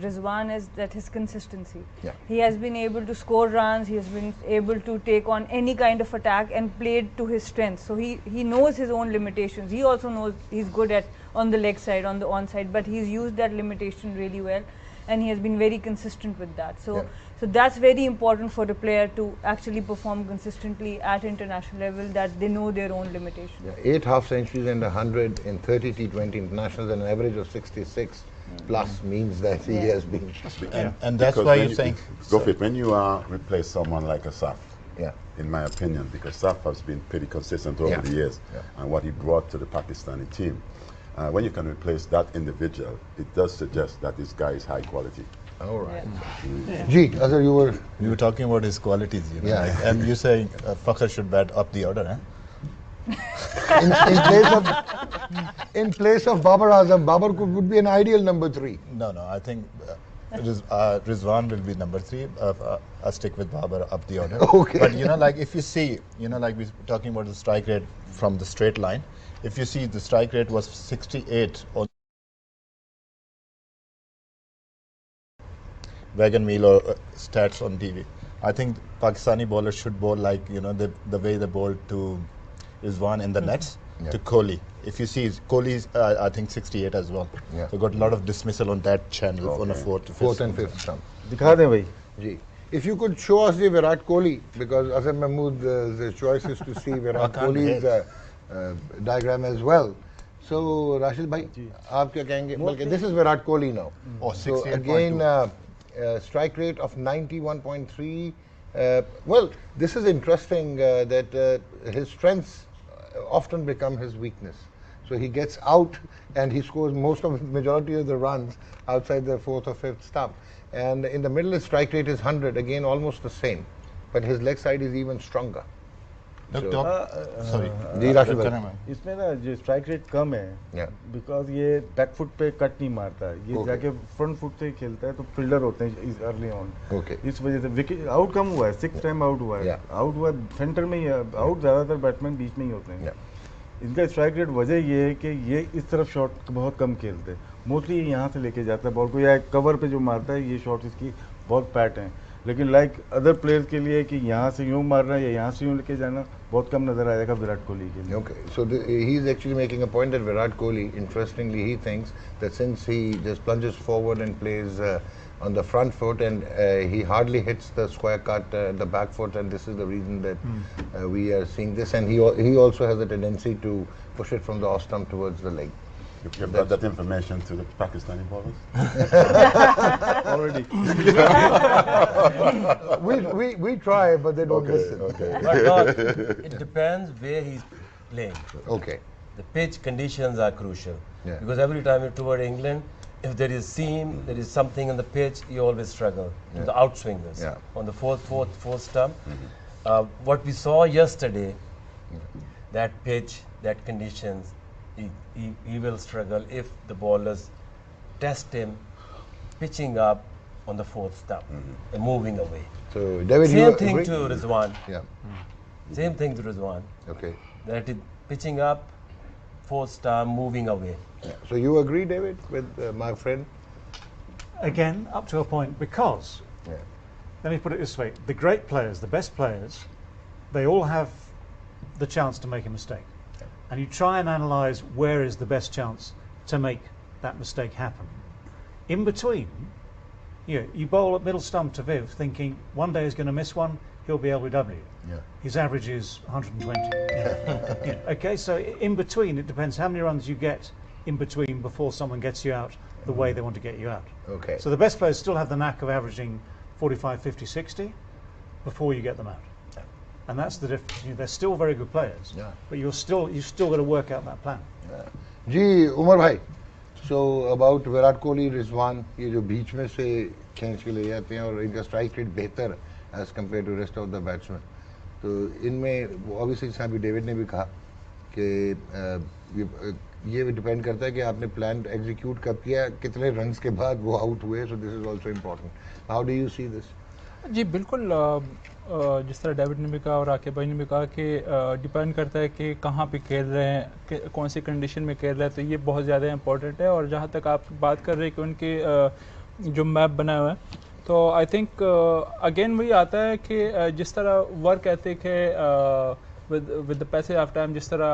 Rizwan is that his consistency. Yeah. He has been able to score runs. He has been able to take on any kind of attack and played to his strengths. So he knows his own limitations. He also knows he's good at on the leg side, on the onside, but he's used that limitation really well, and he has been very consistent with that. So. Yeah. So that's very important for a player to actually perform consistently at international level, that they know their own limitations. Yeah, 8 half centuries and 100 in 30 T20 internationals, and an average of 66 plus means that he has been. And that's Because why when you're saying. Go for it. When you replace someone like a Saf, Yeah. in my opinion, because Saf has been pretty consistent over Yeah. the years, Yeah. and what he brought to the Pakistani team, when you can replace that individual, it does suggest that this guy is high quality. All right. Yeah. Gee, Azhar, you were. We were talking about his qualities, you know, Yeah. like, and you're saying Fakhr should bat up the order, huh? In place of Babar Azam, Babar would be an ideal number 3. No, I think Rizwan will be number 3. I'll stick with Babar up the order. Okay. But you know, like if you see, you know, like we're talking about the strike rate from the straight line. If you see, the strike rate was 68 on wagon wheel or stats on TV. I think Pakistani bowlers should bowl like, you know, the way they bowled to Rizwan in the nets, Yeah. to Kohli. If you see, Kohli's I think 68 as well. Yeah. So got a lot of dismissal on that channel on a Okay. fourth And fifth stump. दिखा दें भाई. Gee. If you could show us the Virat Kohli, because Azhar Mahmood, the choice is to see Virat can't Kohli's diagram as well. So, Rashid bhai, aap kya kahenge? Balki this is Virat Kohli now. Oh, So 68.2. again, strike rate of 91.3. Well, this is interesting that his strengths often become his weakness. So he gets out and he scores majority of the runs outside the fourth or fifth stump. And in the middle, his strike rate is 100, again almost the same, but his leg side is even stronger. Sorry. जी राशिद भाई. इसमें ना जो strike rate कम है, Yeah. Because ये back foot पे cut नहीं मारता, ये Okay. जाके फ्रंट फुट से खेलता है, तो फील्डर होते हैं अर्ली ऑन. Okay. इस वजह से विकेट आउट कम हुआ है, 6 टाइम आउट हुआ है. Yeah. आउट हुआ सेंटर में ही, आउट ज्यादातर बैट्समैन बीच में ही होते हैं. Yeah. इनका स्ट्राइक रेट वजह ये है कि ये इस तरफ शॉट बहुत कम खेलते हैं, मोस्टली यहाँ से लेके जाता है बॉल को, या कवर पे जो मारता है ये शॉट इसकी बहुत पैट हैं. लेकिन लाइक अदर प्लेयर्स के लिए कि यहाँ से यूँ मारना या यहाँ से यूँ लेके जाना बहुत कम नजर आएगा विराट कोहली के लिए. Okay, so he is actually making a point that Virat Kohli, interestingly, he thinks that since he just plunges forward and plays on the front foot and he hardly hits the square cut, the back foot, and this is the reason that we are seeing this. And he also has a tendency to push it from the off stump towards the leg. You brought that information to the Pakistani bowlers? Already. We try, but they don't listen. Okay. But God, it depends where he's playing. Okay. The pitch conditions are crucial. Yeah. Because every time you're toward England, if there is seam, there is something in the pitch, you always struggle. To the outswingers. Yeah. On the fourth stump. What we saw yesterday, that pitch, that conditions, he will struggle if the bowlers test him pitching up on the fourth stump and moving away. So, David, you Same thing agree? to Rizwan. Yeah. Same thing to Rizwan. Okay. That is pitching up, fourth stump, moving away. Yeah. So you agree, David, with my friend? Again, up to a point, because, Yeah. let me put it this way, the great players, the best players, they all have the chance to make a mistake. And you try and analyse where is the best chance to make that mistake happen. In between, you bowl at middle stump to Viv thinking one day he's going to miss one, he'll be LBW. Yeah. His average is 120. Yeah. Okay, so in between, it depends how many runs you get in between before someone gets you out the way they want to get you out. Okay. So the best players still have the knack of averaging 45, 50, 60 before you get them out. And that's the difference. They're still very good players, Yeah. but you've still got to work out that plan. Ji, Umar bhai. So about Virat Kohli, Rizwan, ये जो बीच में से खींच के ले जाते हैं और इनका स्ट्राइक रेट बेहतर है as compare to rest of the batsman, तो इनमें ऑब्वियसली जैसा अभी डेविड ने भी कहा कि ये डिपेंड करता है कि आपने प्लान एग्जीक्यूट कब किया, कितने रन्स के बाद वो आउट हुए. So this is also important. How do you see this? जी बिल्कुल, जिस तरह डेविड ने भी कहा और आके भाई ने भी कहा कि डिपेंड करता है कि कहाँ पे खेल रहे हैं, कौन सी कंडीशन में खेल रहे हैं, तो ये बहुत ज़्यादा इंपॉर्टेंट है. और जहाँ तक आप बात कर रहे हैं कि उनके जो मैप बनाए हुए हैं, तो आई थिंक अगेन वही आता है कि जिस तरह वर्क एथिक है with the passage of time, जिस तरह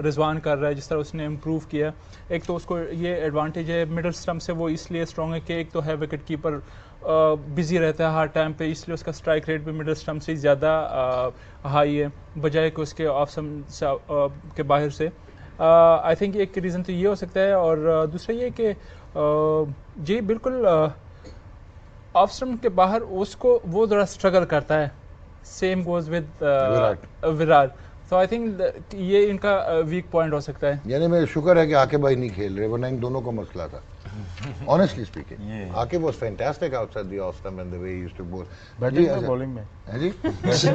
रिजवान कर रहा है, जिस तरह उसने इम्प्रूव किया, एक तो उसको ये एडवांटेज है मिडल स्टम्प से वो इसलिए स्ट्रॉन्ग है कि एक तो है विकेट कीपर बिजी रहता है हर टाइम पे, इसलिए उसका स्ट्राइक रेट भी मिडल स्टम्प से ज़्यादा हाई है बजाय कि उसके ऑफ स्टम्प के बाहर से. आई थिंक एक रीज़न तो ये हो सकता है. और दूसरा ये कि जी बिल्कुल ऑफ स्टम्प के बाहर उसको वो ज़रा स्ट्रगल करता है. Same goes with Virat. तो आई थिंक ये इनका वीक पॉइंट हो सकता है. यानी मैं शुक्र है कि आके भाई नहीं खेल रहे, वरना इन दोनों को मसला था. Honestly speaking, Akib was fantastic outside the off stump and the way he used to bowl. Batting or bowling में? है जी?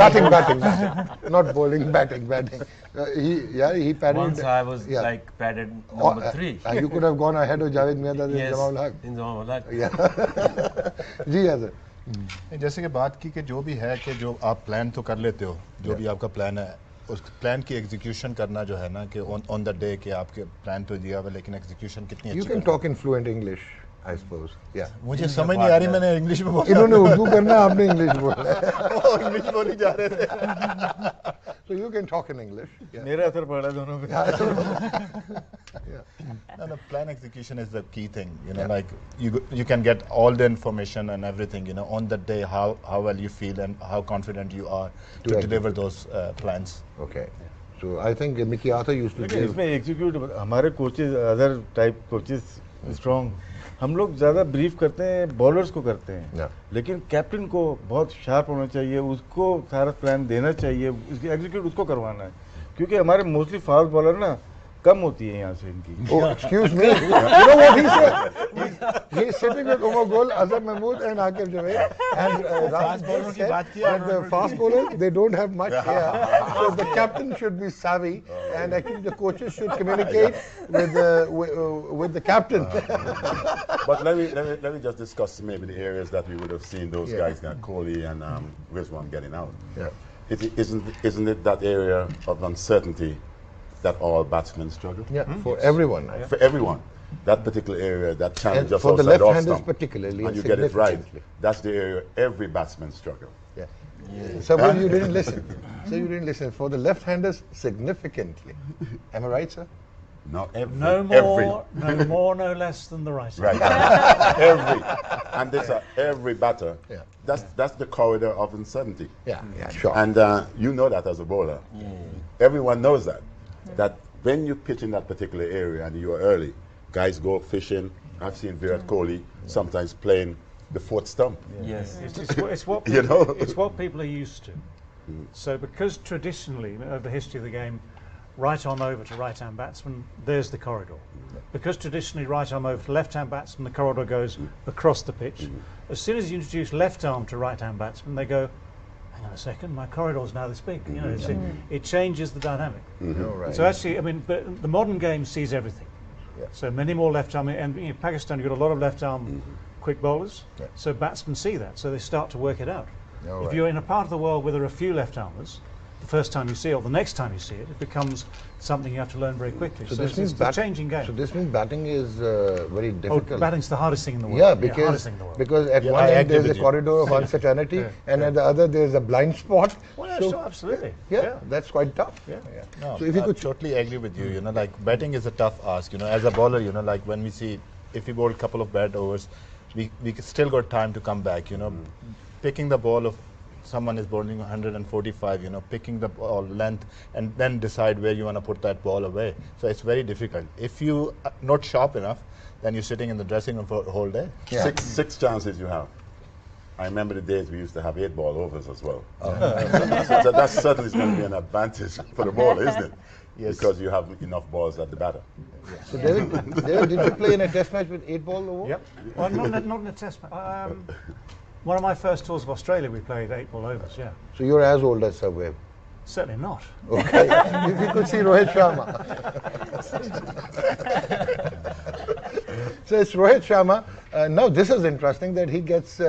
batting, not bowling, batting. He padded. Once I was like padded number 3. You could have gone ahead of Javed Miandad in Jamal Haq. In Jamal Haq. Yeah. जी हाँ sir. जैसे कि बात की कि जो भी है कि जो आप प्लान तो कर लेते हो, जो भी आपका प्लान है, उस प्लान की एग्जीक्यूशन करना जो है ना कि ऑन द डे कि आपके प्लान तो दिया हुआ लेकिन एग्जीक्यूशन कितनी अच्छी. You can talk in fluent English, I suppose. Yeah. मुझे समझ नहीं आ रही, मैंने इंग्लिश में बोला. इन्होंने उर्दू करना, आपने इंग्लिश बोलना. वो इंग्लिश बोली जा रहे थे. So you can talk in English. Yeah. मेरा असर पड़ा दोनों पे. No, plan execution is the key thing. You know, like you can get all the information and everything. You know, on the day how well you feel and how confident you are to deliver those plans. Okay. So I think Mickey Arthur used to give. इसमें execute हमारे coaches, other type coaches strong. हम लोग ज़्यादा brief करते हैं, bowlers को करते हैं, लेकिन कैप्टन को बहुत शार्प होना चाहिए, उसको सारा प्लान देना चाहिए, उसकी एग्जीक्यूट उसको करवाना है, क्योंकि हमारे मोस्टली फास्ट बॉलर ना कम होती है यहाँ से इनकी. Oh, excuse me. You know what he said? He's sitting with Umar Gul, Azhar Mahmood and Aqib Javed. And fast bowler की बात किया. But the fast bowlers, they don't have much hair. So the captain should be savvy, and I think the coaches should communicate with the captain. But let me just discuss maybe the areas that we would have seen those guys, Kohli and Rizwan getting out. Yeah. Isn't it that area of uncertainty that all batsmen struggle? Yeah, for everyone. For everyone. That particular area, that challenge And just for the outside off left-handers stump, particularly, and you get it right, significantly. that's the area every batsman struggle. Yeah. So well, you didn't listen. So you didn't listen. For the left-handers, significantly. Am I right, sir? No, No more, no less than the right. Right. Every. And this every batter. Yeah. That's the corridor of uncertainty. Yeah, sure. And you know that as a bowler. Everyone knows that. That when you pitch in that particular area and you are early, guys go fishing. I've seen Virat Kohli sometimes playing the fourth stump. Yes. It's what You know? it's what people are used to. So because traditionally, over the history of the game, right arm over to right hand batsman, there's the corridor. Because traditionally right arm over to left hand batsman, the corridor goes across the pitch. As soon as you introduce left arm to right hand batsman, they go, hang on a second, my corridor's now this big. You know, it changes the dynamic. Right. So actually, I mean, but the modern game sees everything. Yeah. So many more left arm, and in Pakistan you've got a lot of left arm quick bowlers. Yeah. So batsmen see that, so they start to work it out. All If right. you're in a part of the world where there are a few left armers, the first time you see it or the next time you see it, it becomes something you have to learn very quickly. So this means it's a changing game. So this means batting is very difficult. Batting's the hardest thing in the world. Yeah, hardest because thing in the world. because at Yeah, one I end agree there's a with you. corridor of uncertainty, and at the other there's a blind spot. Well, no, So- sure, absolutely. Yeah, that's quite tough. Yeah. No, So if you I could- totally agree with you. You know, like batting is a tough ask. You know, as a bowler, you know, like when we see if we bowl a couple of bad overs, we still got time to come back. You know, picking the ball of someone is bowling 145. You know, picking the ball length and then decide where you want to put that ball away. So it's very difficult. If you are not sharp enough, then you're sitting in the dressing room for a whole day. Yeah. Six chances you have. I remember the days we used to have 8 ball overs as well. So that's certainly going to be an advantage for the bowler, isn't it? Yes. because you have enough balls at the batter. So David, did you play in a test match with 8 ball over? Yep. Well, not in a test match. One of my first tours of Australia, we played 8 ball overs. Yeah. So you're as old as Sir Webb. Certainly not. Okay. If you could see Rohit Sharma. So it's Rohit Sharma. Now this is interesting that he gets,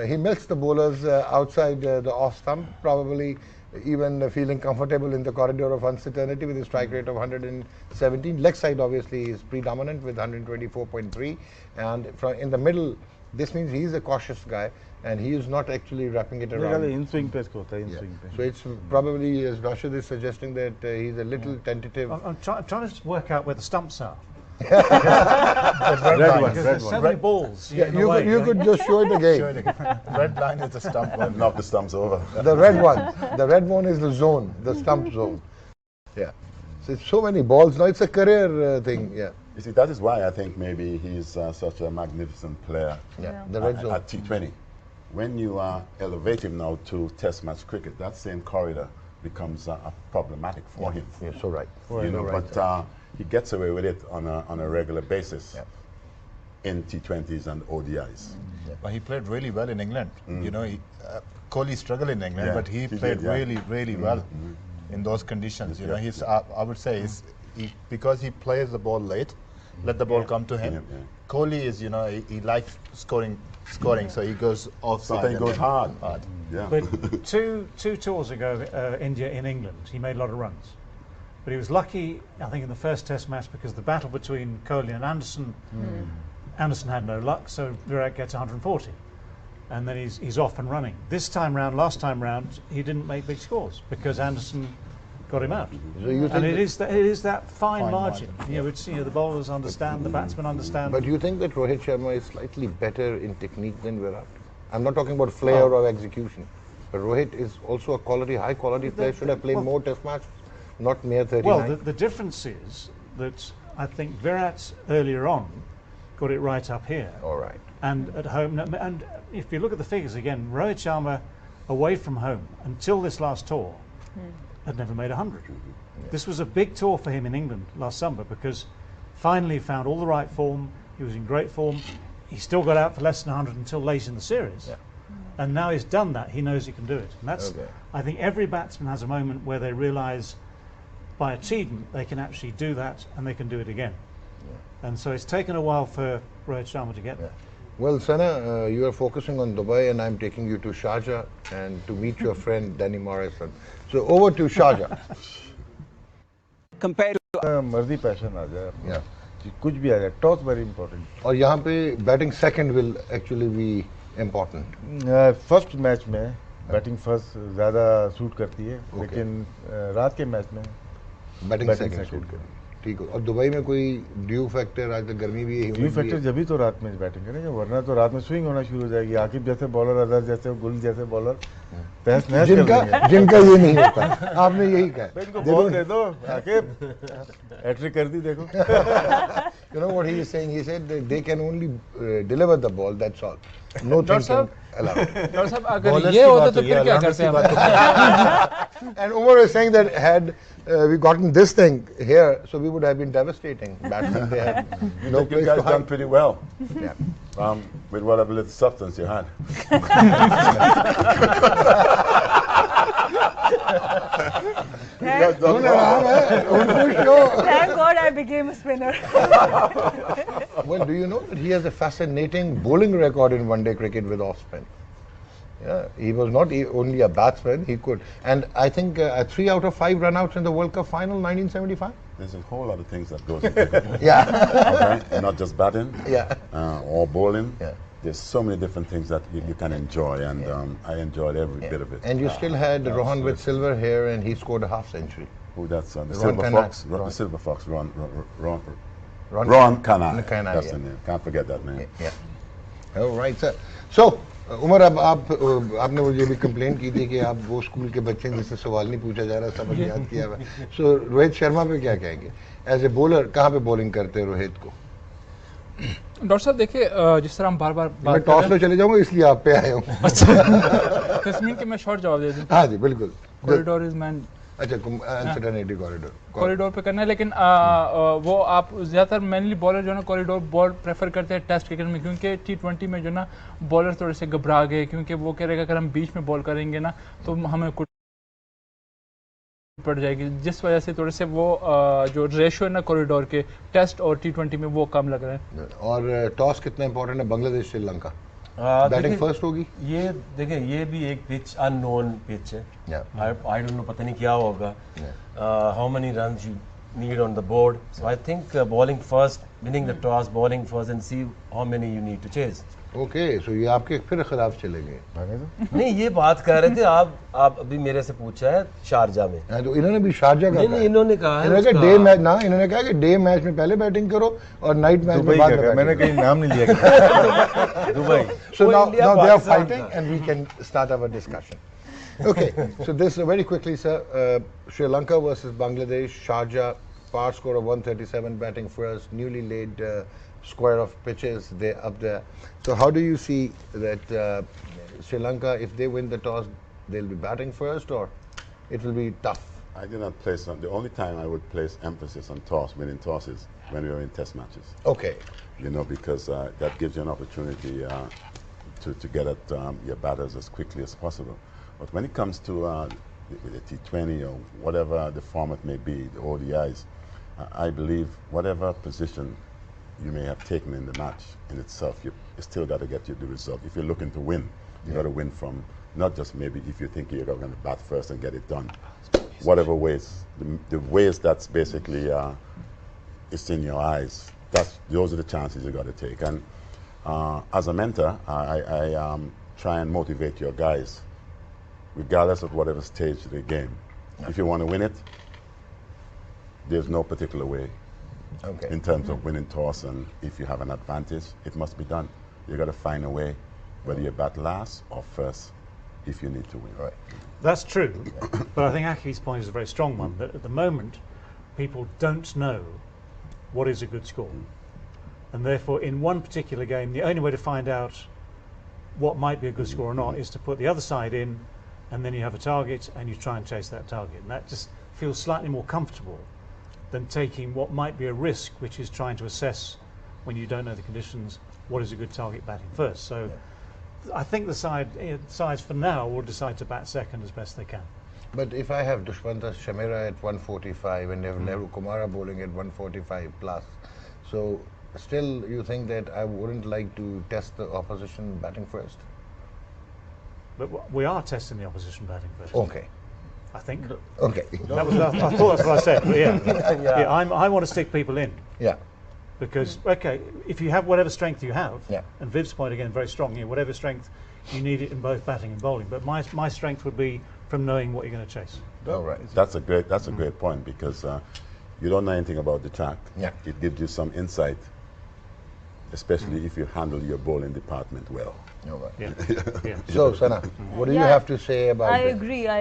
he milks the bowlers outside the off stump, probably even feeling comfortable in the corridor of uncertainty with a strike rate of 117. Leg side obviously is predominant with 124.3, and in the middle, this means he is a cautious guy and he is not actually wrapping it around. In swing पे इसको होता है, in swing पे. So it's probably, as Rashid is suggesting, that he's a little tentative. I'm trying to work out where the stumps are. Red one, Because red there's so one. many balls. Yeah, in the you way, could just show it again. Red line is the stump one. Knock the stumps over. The red one is the zone, the stump zone. Yeah. So it's so many balls now. It's a career thing. Yeah. You see, that is why I think maybe he's such a magnificent player Yeah. The red zone. at T20. When you elevate him now to Test match cricket, that same corridor becomes problematic for him. You're so right. You know, right. but he gets away with it on a regular basis Yeah. in T20s and ODIs. But he played really well in England. You know, Kohli struggled in England, Yeah, but he he played did, yeah. really, really well in those conditions. You know, he's I would say because he plays the ball late, let the ball come to him. Yeah, yeah. Kohli is, you know, he likes scoring, so he goes offside. Sometimes he and goes then hard. Yeah. But two tours ago, India in England, he made a lot of runs. But he was lucky, I think, in the first Test match because the battle between Kohli and Anderson, Anderson had no luck, so Virat gets 140. And then he's off and running. This time round, last time round, he didn't make big scores because Anderson got him out. So you think And it that- is that fine Fine margin. margin. You know, it's, the bowlers understand, the batsmen understand. But you think that Rohit Sharma is slightly better in technique than Virat? I'm not talking about flair or execution. But Rohit is also a high quality player. Should have played more Test matches, not mere 39. Well, the difference is that I think Virat earlier on got it right up here. All right. And at home, and if you look at the figures again, Rohit Sharma away from home until this last tour had never made 100. This was a big tour for him in England last summer because finally he found all the right form. He was in great form. He still got out for less than 100 until late in the series. Yeah. And now he's done that, he knows he can do it. And that's, Okay. I think every batsman has a moment where they realise by achievement they can actually do that and they can do it again. And so it's taken a while for Rohit Sharma to get there. Well, Sana, you are focusing on Dubai and I'm taking you to Sharjah and to meet your friend Danny Morrison. So over to Sharjah. Compared to मर्जी passion आ जाए Yeah. कि कुछ भी आ जाए. Toss very important. और यहाँ पे batting second will actually be important. First match में बैटिंग फर्स्ट ज़्यादा सूट करती है, लेकिन रात के मैच में batting Batting second second. Shoot करें. ठीक है. और दुबई में कोई ड्यू फैक्टर, आज तक गर्मी भी है, ड्यू humid भी फैक्टर है. जब भी तो रात में बैटिंग करेंगे, वरना तो रात में स्विंग होना शुरू हो जाएगी. आकिब जैसे बॉलर, अजहर जैसे, गुल जैसे बॉलर तहस नहस कर देंगे. जिनका ये नहीं होता. आपने यही कहा. इनको बॉल दे दो, आकिब हैट्रिक कर दी देखो. You know what he is saying? He said that they can only deliver the ball. That's all. No Dr. thinking Saab? allowed. Doctor साहब अगर Bowlers ये की होता बात तो हुई, फिर क्या allrounders करते की हैं बात हम? And Umar is saying that had we gotten this thing here, so we would have been devastating. Batsmen, they had no You place guys to done hide. pretty well Yeah. with whatever little substance you had. Thank God I became a spinner. Well, do you know that he has a fascinating bowling record in one-day cricket with off-spin? Yeah, he was not only a batsman, he could. And I think 3 out of 5 run-outs in the World Cup final, 1975? There's a whole lot of things that goes into it. Yeah. Okay? Not just batting Yeah. or bowling. Yeah. There's so many different things that you can enjoy, and I enjoyed every bit of it. And you still had Rohan with silver hair, and he scored a half century. Who that's the Ron Silver Khanna. Fox? The Silver Fox, Ron Ron Khanna. Khanna, That's yeah. the name. Can't forget that name. Yeah. All right, sir. So, Umar, अब आपने मुझे भी complain की थी कि आप वो school के बच्चे हैं जिससे सवाल नहीं पूछा जा रहा, सबक याद किया हुआ. सो रोहित शर्मा पे क्या कहेंगे? एज ए बॉलर कहाँ पे बॉलिंग करते हैं रोहित को? डॉक्टर साहब देखिए जिस तरह हम बार बार मैं बात कर टॉस रहे में चले जाऊंगा इसलिए आप पे आया हूँ. हैं तस्मीन के मैं शॉर्ट जवाब दे दूं. हाँ जी बिल्कुल. कॉरिडोर इज मैन अच्छा, अनसर्टेनिटी कॉरिडोर पे करना है, लेकिन वो आप ज़्यादातर मेनली बॉलर जो ना कॉरिडोर बॉल प्रेफर करते हैं टेस्ट क्रिकेट में, क्योंकि T20 में जो ना बॉलर थोड़े से घबरा गए, क्योंकि वो कह रहे हैं अगर हम बीच में बॉल करेंगे ना तो हमें कुछ पड़ जाएगी, जिस वजह से थोड़े से वो जो रेशो है ना कॉरिडोर के टेस्ट और T20 में वो कम लग रहा है। और टॉस कितना इंपॉर्टेंट है बांग्लादेश श्रीलंका? बैटिंग फर्स्ट होगी? ये देखिए, ये भी एक पिच अननोन पिच है, आई डोंट नो, पता नहीं क्या होगा, how many runs you need on the board, so I think bowling first, winning the toss, bowling first and see how many you need to chase. Okay, so ये आपके फिर खिलाफ चलेंगे? नहीं, ये बात कर रहे थे आप अभी मेरे से पूछा है शारजा में, तो इन्होंने भी शारजा का नहीं, इन्होंने कहा है डे मैच ना, इन्होंने कहा कि डे मैच में पहले बैटिंग करो और नाइट मैच में बाद में। मैंने कहीं नाम नहीं लिया Dubai. So now they are fighting and we can start our discussion. Okay, so this very quickly, sir. Sri Lanka versus Bangladesh, Sharjah, par score of 137, batting first, newly laid square of pitches, they're up there. So how do you see that Sri Lanka, if they win the toss, they'll be batting first or it will be tough? I do not place on. The only time I would place emphasis on toss, winning tosses, when we are in test matches. Okay. You know, because that gives you an opportunity to get at your batters as quickly as possible. But when it comes to the T20 or whatever the format may be, the ODIs, I believe whatever position you may have taken in the match in itself, you still got to get you the result. If you're looking to win, you got to win from not just maybe if you think you're going to bat first and get it done. Whatever ways, the ways that's basically it's in your eyes. Those are the chances you got to take. And as a mentor, I try and motivate your guys, regardless of whatever stage of the game. If you want to win it, there's no particular way. Okay. In terms of winning toss, and if you have an advantage, it must be done. You got to find a way, whether you bat last or first, if you need to win. Right. That's true, but I think Aki's point is a very strong one, that at the moment people don't know what is a good score. And therefore in one particular game the only way to find out what might be a good score or not is to put the other side in, and then you have a target and you try and chase that target, and that just feels slightly more comfortable than taking what might be a risk, which is trying to assess, when you don't know the conditions, what is a good target batting first. So I think the sides for now will decide to bat second as best they can. But if I have Dushmanta Shamira at 145 and have Nehru Kumara bowling at 145 plus, so still you think that I wouldn't like to test the opposition batting first? But we are testing the opposition batting first. Okay. I think. Okay. I thought that's what I said. But yeah, I want to stick people in. Yeah. Because if you have whatever strength you have, yeah. And Viv's point again very strong here, whatever strength you need it in both batting and bowling. But my strength would be from knowing what you're going to chase. All right. That's a great point, because you don't know anything about the track. Yeah. It gives you some insight, especially if you handle your bowling department well. All right. Yeah. So Sana, what do you have to say about I this?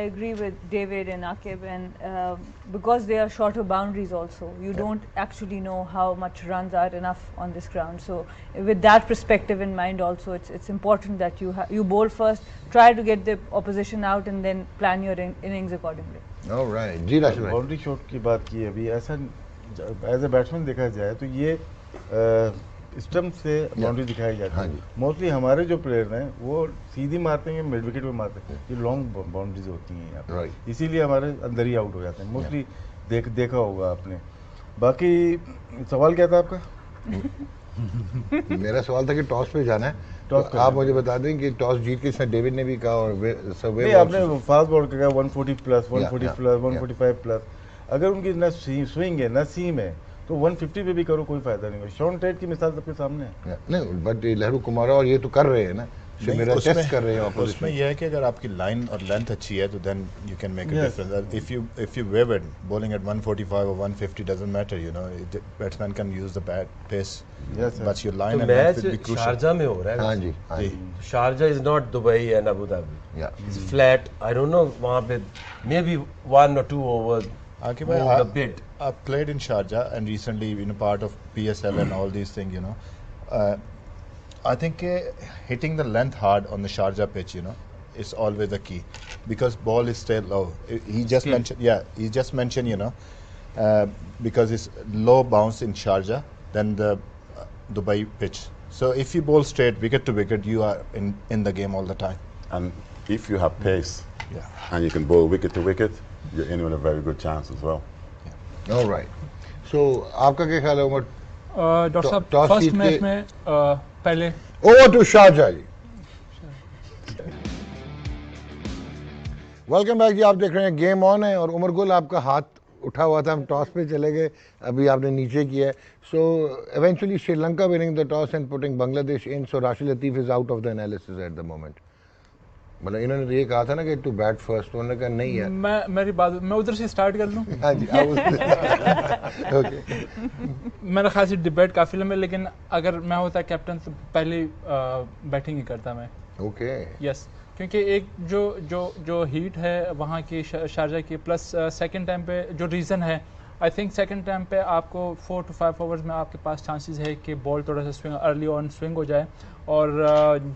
agree with David and Akib, and because they are shorter boundaries also, you don't actually know how much runs are enough on this ground. So with that perspective in mind also, it's important that you bowl first, try to get the opposition out, and then plan your innings accordingly. All right. जी राशिद भाई, boundary shot की बात की अभी, ऐसा as a batsman देखा जाए तो ये स्टम्प से बाउंड्री दिखाई जाती है। मोस्टली हमारे जो प्लेयर हैं वो सीधी मारते हैं, मिड विकेट पे मारते हैं, ये लॉन्ग बाउंड्रीज होती हैं यहाँ पे, इसीलिए हमारे अंदर ही आउट हो जाते हैं मोस्टली। देखा होगा आपने। बाकी सवाल क्या था आपका? मेरा सवाल था कि टॉस पे जाना है, तो आप मुझे बता दें कि टॉस जीत के इसमें डेविड ने भी कहा और नहीं, आपने फास्ट बॉल का 140 प्लस 140 प्लस 145 प्लस, अगर उनकी न स्विंग है न सीम है तो 150 पे भी करो, कोई फायदा नहीं है। शॉन टेट की मिसाल सबके सामने है। नहीं, बट नेहरू कुमारा और ये तो कर रहे हैं ना, मेरा टेस्ट कर रहे हैं। उसमें यह है कि अगर आपकी लाइन और लेंथ अच्छी है तो then you can make a difference. If you wayward bowling at 145 or 150 doesn't matter, you know, batsman can use the bat pace, but your line and length will be crucial। Sharjah में हो रहा है। हाँ जी, हाँ जी। Sharjah is not Dubai and Abu Dhabi. Yeah. It's flat. I don't know, वहाँ पे maybe 1 or 2 overs. I've played in Sharjah and recently been a part of PSL and all these things, I think hitting the length hard on the Sharjah pitch, is always the key, because ball is still low. He just mentioned, he just mentioned, because it's low bounce in Sharjah than the Dubai pitch. So if you bowl straight, wicket to wicket, you are in the game all the time. And if you have pace and you can bowl wicket to wicket, you're in with a very good chance as well. All right. So, आपका क्या ख्याल है Umar? Doctor साहब toss first जीत match के- में पहले Over to Sharjah जी. वेलकम बैक जी, आप देख रहे हैं गेम ऑन है और उमर गुल आपका हाथ उठा हुआ था, हम टॉस पे चले गए, अभी आपने नीचे किया है. So eventually Sri Lanka winning the toss and putting Bangladesh in, so Rashid Latif is out of the analysis at the moment. मतलब इन्होंने तो ये कहा था ना कि टू बैट फर्स्ट, उन्होंने कहा नहीं है. मेरी बात मैं उधर से स्टार्ट कर लूँ. हाँ जी, ओके. मेरा ख्याल से डिबेट काफ़ी लंबे, लेकिन अगर मैं होता कैप्टन तो पहले बैटिंग ही करता मैं. ओके. यस, क्योंकि एक जो हीट है वहाँ की शारजा की, प्लस सेकंड टाइम पे जो रीज़न है, आई थिंक सेकंड टाइम पे आपको 4 to 5 ओवर्स में आपके पास चांसेस है कि बॉल थोड़ा सा स्विंग अर्ली ऑन स्विंग हो जाए. और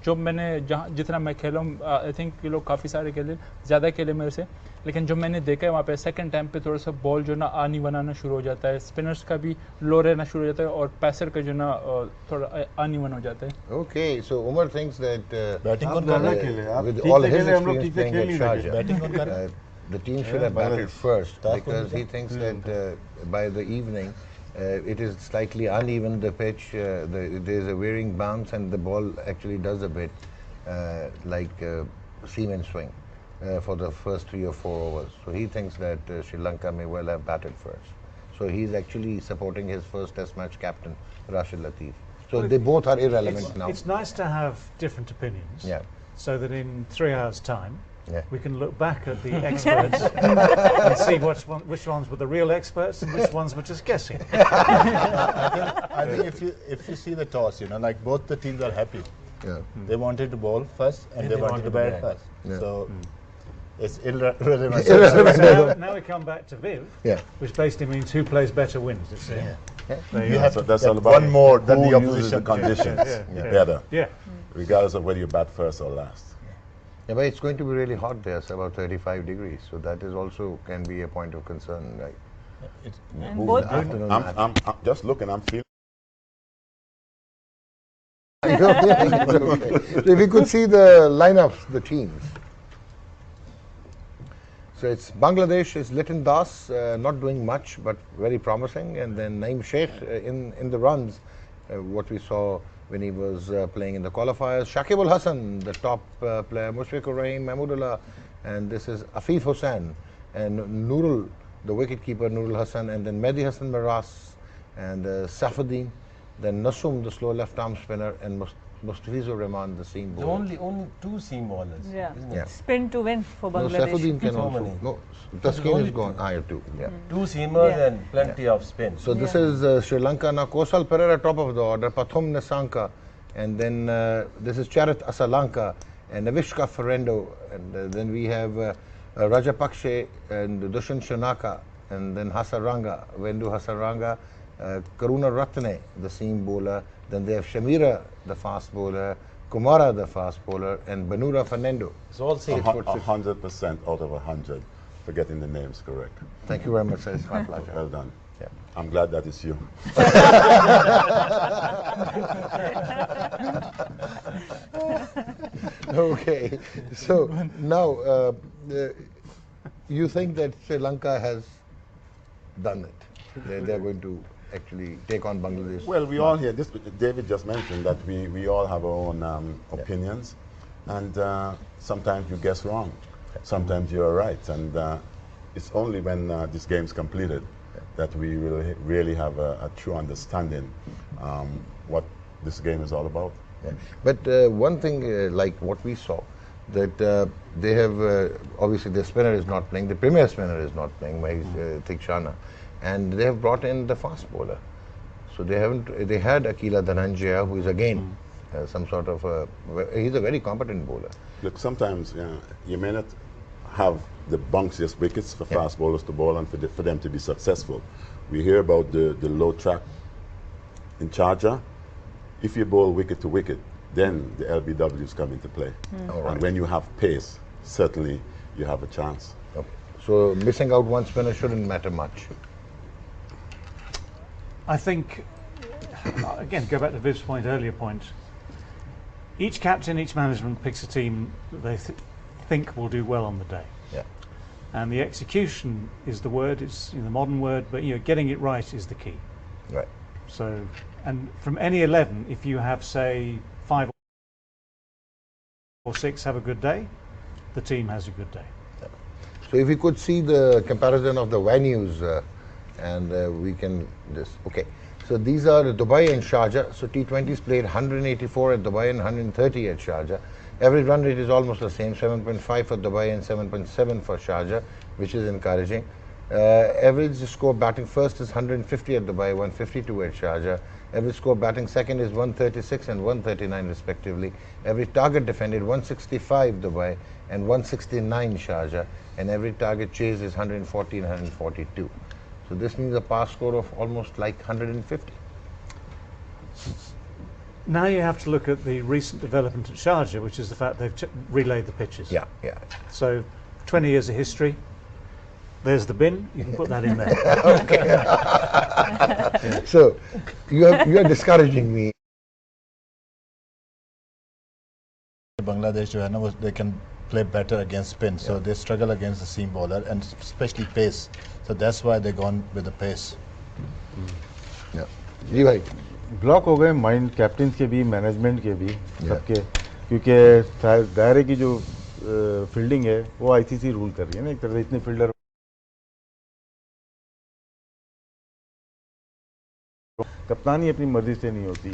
जो मैंने जहाँ जितना मैं खेला हूँ, आई थिंक ये लोग काफ़ी सारे खेले, ज़्यादा खेले मेरे से, लेकिन जो मैंने देखा है वहाँ पे सेकंड टाइम पे थोड़ा सा बॉल जो ना आनी बनाना शुरू हो जाता है, स्पिनर्स का भी लो रहना शुरू हो जाता है और पैसर का जो ना थोड़ा आनी बन हो जाता है. Okay, so Umar thinks that batting कौन कर ज़्यादा रहा है? खेले, आप with ठीक all से his खेले, हम लोग experience ठीक से playing खेल at नहीं रहे. Sharjah, बैटिंग कौन कर रहा है? the team should have batted first because he thinks that by the evening it is slightly uneven, the pitch, there is a veering bounce and the ball actually does a bit like seam and swing for the first 3 or 4 overs. So he thinks that Sri Lanka may well have batted first. So he's actually supporting his first test match captain, Rashid Latif. So they both are irrelevant now. It's nice to have different opinions. Yeah. So that in 3 hours' time, Yeah. we can look back at the experts and see which ones were the real experts and which ones were just guessing. I think if you see the toss, like both the teams are happy. Yeah. They wanted to bowl first and they wanted to bat first. Yeah. So it's irrelevant. So now we come back to Viv, Yeah. which basically means who plays better wins. It's There you You go. have So to that's get all about one more than who the uses the opposition. conditions Yeah. better, Yeah. regardless of whether you bat first or last. Yeah, but it's going to be really hot there, it's about 35 degrees. So that is also can be a point of concern, right? And both Afternoon match. I'm just looking, I'm feeling. Okay. So if we could see the lineups, the teams. So it's Bangladesh, it's Liton Das, not doing much but very promising, and then Naeem Sheikh in the runs, what we saw when he was playing in the qualifiers. Shakib Al Hassan, the top player, Mushfiqur Rahim, Mahmudullah, and this is Afif Hussain, and Nurul, the wicketkeeper Nurul Hassan, and then Mehdi Hassan Maras, and Safuddin, then Nasum, the slow left arm spinner, and Mustafizur Rahman, the seam The bowler. only 2 seam bowlers. yeah. Isn't it? Yeah. Spin to win for No, Bangladesh. Saifuddin can So also. many. No, Taskin only is gone. Ah, yeah, 2. Yeah. 2 seamers Yeah. and plenty of spin. So this is Sri Lanka now. Kosal Pereira top of the order, Pathum Nisanka, and then this is Charit Asalanka and Avishka Ferrendo, and then we have Rajapakse and Dushan Shanaka, and then Hasaranga, Vendu Hasaranga, Karuna Ratne, the seam bowler. Then they have Shamira, the fast bowler, Kumara, the fast bowler, and Banura Fernando. It's all same. 100% out of 100 for getting the names correct. Thank you very much, sir. It's my pleasure. Well done. Yeah. I'm glad that it's you. Okay, so now you think that Sri Lanka has done it? They're going to actually take on Bangladesh. Well, we all here, David just mentioned that we all have our own opinions, and sometimes you guess wrong, sometimes you're right, and it's only when this game's completed that we will really have a true understanding what this game is all about. Yeah. But one thing, like what we saw, that they have obviously the spinner is not playing, the premier spinner is not playing, Thikshana, and they have brought in the fast bowler. So they haven't. They had Akila Dhananjaya, who is again some sort of he's a very competent bowler. Look, sometimes you may not have the bounciest wickets for fast bowlers to bowl and for them to be successful. We hear about the low track in Sharjah. If you bowl wicket to wicket, then the LBWs come into play. And when you have pace, certainly you have a chance. Okay. So missing out one spinner shouldn't matter much. I think, again, go back to Viv's earlier point. Each captain, each management picks a team that they think will do well on the day. Yeah. And the execution is the word, it's the modern word, but getting it right is the key. Right. So, and from any 11, if you have, say, 5 or 6 have a good day, the team has a good day. So if we could see the comparison of the venues and we can just, okay. So these are Dubai and Sharjah. So T20s played 184 at Dubai and 130 at Sharjah. Average run rate is almost the same, 7.5 for Dubai and 7.7 for Sharjah, which is encouraging. Average score batting first is 150 at Dubai, 152 at Sharjah. Average score batting second is 136 and 139 respectively. Average target defended 165 Dubai and 169 Sharjah. And every target chase is 140 and 142. So this means a pass score of almost like 150. Now you have to look at the recent development at Sharjah, which is the fact they've relayed the pitches. Yeah, yeah. So 20 years of history. There's the bin. You can put that in there. So you are discouraging me. Bangladesh, they can play better against spin, so they struggle against the seam bowler and especially pace. So that's why they gone with the pace. Yeah. जी भाई block हो गए mind captain के भी, management के भी, सबके, क्योंकि दायरे की जो फील्डिंग है वो आईसीसी रूल कर रही है ना एक तरह से. इतने फील्डर कप्तानी अपनी मर्जी से नहीं होती.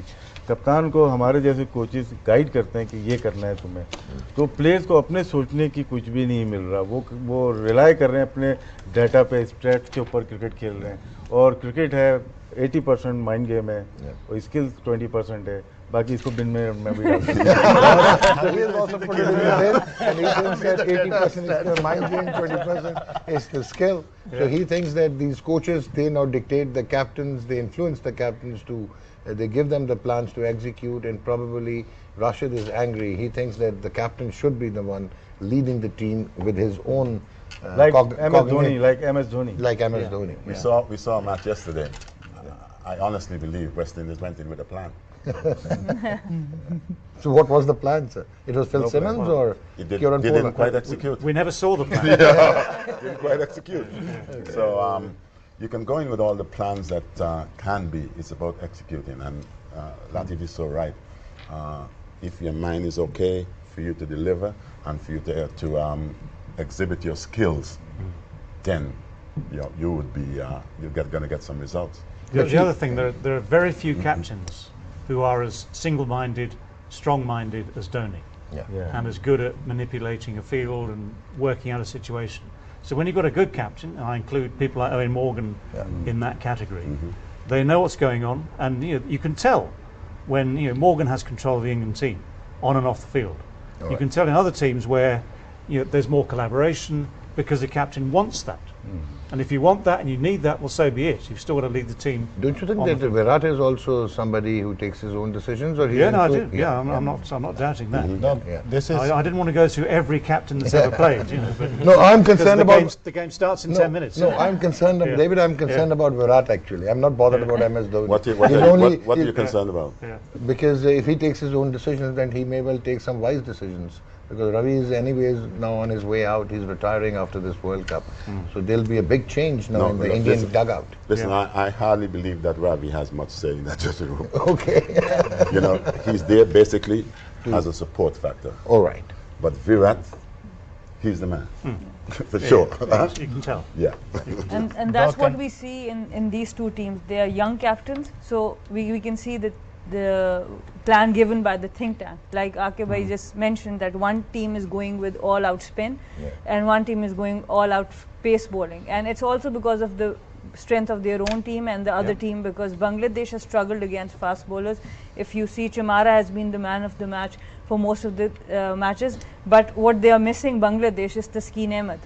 कप्तान को हमारे जैसे कोचेस गाइड करते हैं कि ये करना है तुम्हें. तो प्लेयर्स को अपने सोचने की कुछ भी नहीं मिल रहा. वो रिलाई कर रहे हैं अपने डाटा पे, स्ट्रैट्स के ऊपर क्रिकेट खेल रहे हैं. और क्रिकेट है 80% माइंड गेम है और स्किल्स 20% है. बाकी इसको बिन में मैं भी डाल दूंगा. And he thinks that 80% is the mind game, 20% is the skill. So he thinks that these coaches, they now dictate the captains, they influence the captains to, they give them the plans to execute, and probably Rashid is angry. He thinks that the captain should be the one leading the team with his own like MS Dhoni, like MS Dhoni. Like MS Dhoni. We saw a match yesterday. I honestly believe West Indies went in with a plan. So what was the plan, sir? It was Phil Simmons or Kieran They didn't quite execute. We never saw the plan. Didn't quite execute. So you can go in with all the plans that can be. It's about executing. And Latif is so right. If your mind is okay for you to deliver and for you to exhibit your skills, then you would be you're going to get some results. The other thing, there are very few captains who are as single-minded, strong-minded as Dhoni, and as good at manipulating a field and working out a situation. So when you've got a good captain, and I include people like Owen Morgan in that category, they know what's going on, and you can tell when Morgan has control of the England team on and off the field. You can tell in other teams where there's more collaboration because the captain wants that. And if you want that and you need that, well, so be it. You've still got to lead the team. Don't you think that Virat is also somebody who takes his own decisions? Or I do. I'm not doubting that. No, this is. I didn't want to go through every captain that's ever played. But no, I'm concerned about the game starts in 10 minutes. No, I'm concerned, David. I'm concerned about Virat actually. I'm not bothered about MS Dhoni. What are you concerned about? Because if he takes his own decisions, then he may well take some wise decisions. Because Ravi is anyways now on his way out. He's retiring after this World Cup. So there'll be a big change now in the Indian dugout. Listen, I hardly believe that Ravi has much say in that dressing room. Okay. He's there basically as a support factor. All right. But Virat, he's the man. For sure. You can tell. Yeah. And that's what we see in these two teams. They are young captains, so we can see that the plan given by the think tank. Like Akib bhai just mentioned, that one team is going with all-out spin and one team is going all-out pace bowling. And it's also because of the strength of their own team and the other team, because Bangladesh has struggled against fast bowlers. If you see, Chamara has been the man of the match for most of the matches. But what they are missing, Bangladesh, is Taskin Ahmed.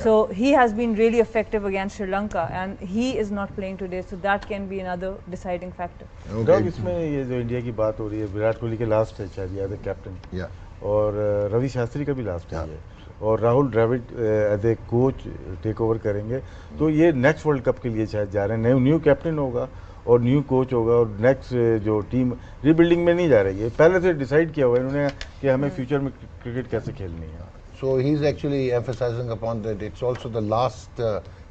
So he has been really effective against Sri Lanka, and he is not playing today. So that can be another deciding factor. Dog इसमें ये जो India की बात हो रही है, विराट कोहली के last है शायद याद है कैप्टन, और रवि शास्त्री का भी लास्ट है, और Rahul Dravid as a coach take over करेंगे, तो ये नेक्स्ट वर्ल्ड कप के लिए शायद जा रहे हैं। न्यू कैप्टन होगा और न्यू कोच होगा, और नेक्स्ट जो टीम रीबिल्डिंग में नहीं जा रही है, पहले से डिसाइड किया हुआ है इन्होंने कि हमें फ्यूचर में क्रिकेट कैसे खेलनी है। So he's actually emphasizing upon that it's also the last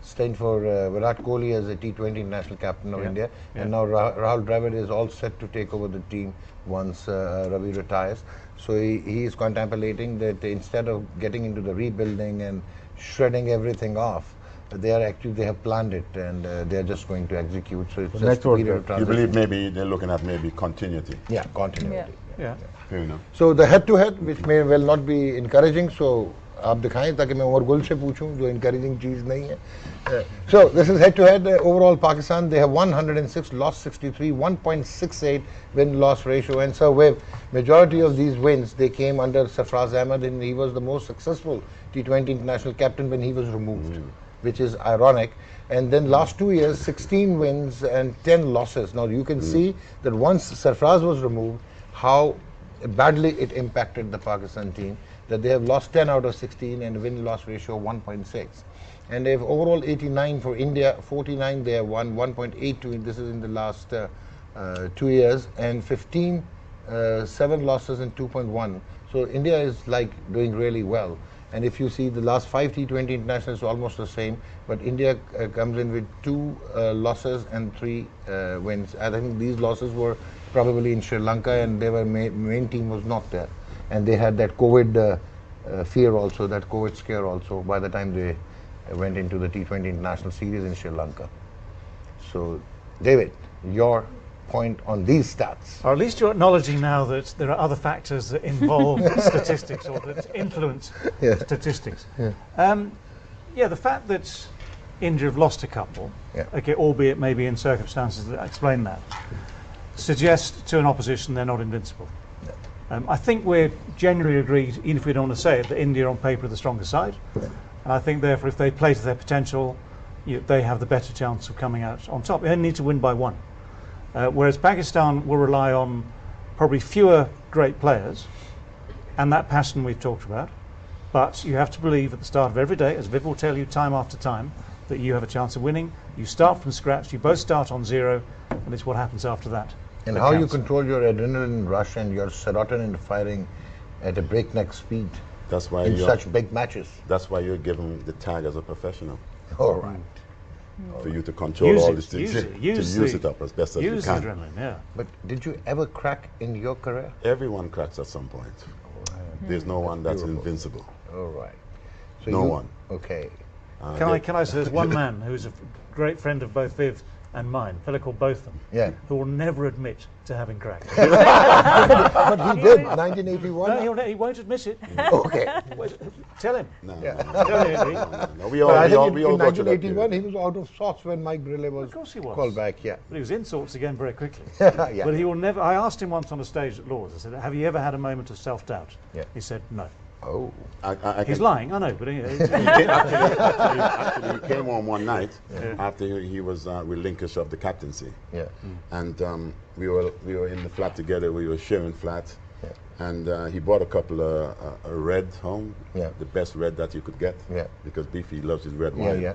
stint for Virat Kohli as a T20 national captain of India, and now Rahul Dravid is all set to take over the team once Ravi retires. So he is contemplating that instead of getting into the rebuilding and shredding everything off, they have planned it, and they are just going to execute. So it's just a period of transition. You believe maybe they're looking at maybe continuity? Yeah, continuity. Yeah. Fair enough. So the head-to-head, which may well not be encouraging, so आप दिखाएं ताकि मैं उमर गुल से पूछूं जो encouraging चीज़ नहीं है. So this is head-to-head. Overall, Pakistan, they have 106, lost 63, 1.68 win-loss ratio, and so with majority of these wins, they came under Sarfraz Ahmed, and he was the most successful T20 international captain when he was removed, which is ironic. And then last 2 years, 16 wins and 10 losses. Now you can see that once Sarfraz was removed, how badly it impacted the Pakistan team, that they have lost 10 out of 16 and win-loss ratio 1.6. And they have overall 89 for India, 49 they have won, 1.82, this is in the last 2 years, and 15, 7 losses and 2.1. So India is like doing really well. And if you see the last 5 T20 internationals, almost the same, but India comes in with 2 losses and 3 wins. I think these losses were probably in Sri Lanka, and their main team was not there. And they had that COVID fear also, that COVID scare also, by the time they went into the T20 international series in Sri Lanka. So, David, your point on these stats. Or at least you're acknowledging now that there are other factors that involve statistics or that influence statistics. The fact that India have lost a couple, okay, albeit maybe in circumstances that explain that, suggests to an opposition they're not invincible. I think we're generally agreed, even if we don't want to say it, that India on paper are the stronger side. And I think therefore if they play to their potential, they have the better chance of coming out on top. They only need to win by 1. Whereas Pakistan will rely on probably fewer great players and that passion we've talked about. But you have to believe at the start of every day, as Viv will tell you time after time, that you have a chance of winning. You start from scratch, you both start on 0, and it's what happens after that. And how you control your adrenaline rush and your serotonin firing at a breakneck speed. That's why in such big matches. That's why you're given the tag as a professional. All right. For you to control all these things, use it up as best as you can. Adrenaline, yeah. But did you ever crack in your career? Everyone cracks at some point. There's no one that's invincible. All right. So no one. Okay. Can I say there's one man who's a great friend of both Viv and mine, a fellow called Botham, who will never admit to having cracked. But he did, 1981. No, he won't admit it. Okay. Tell him. No. We all in 1981, he was out of sorts when Mike Brille was, called back. Yeah. But he was in sorts again very quickly. Yeah. But he will never. I asked him once on a stage at Lord's. I said, "Have you ever had a moment of self-doubt?" Yeah. He said, "No." Oh. He's lying, I know, but actually, he came on one night after he was relinquished of the captaincy. Yeah. And we were in the flat together. We were sharing flat, and he bought a couple of red home, the best red that you could get, because Beefy loves his red wine.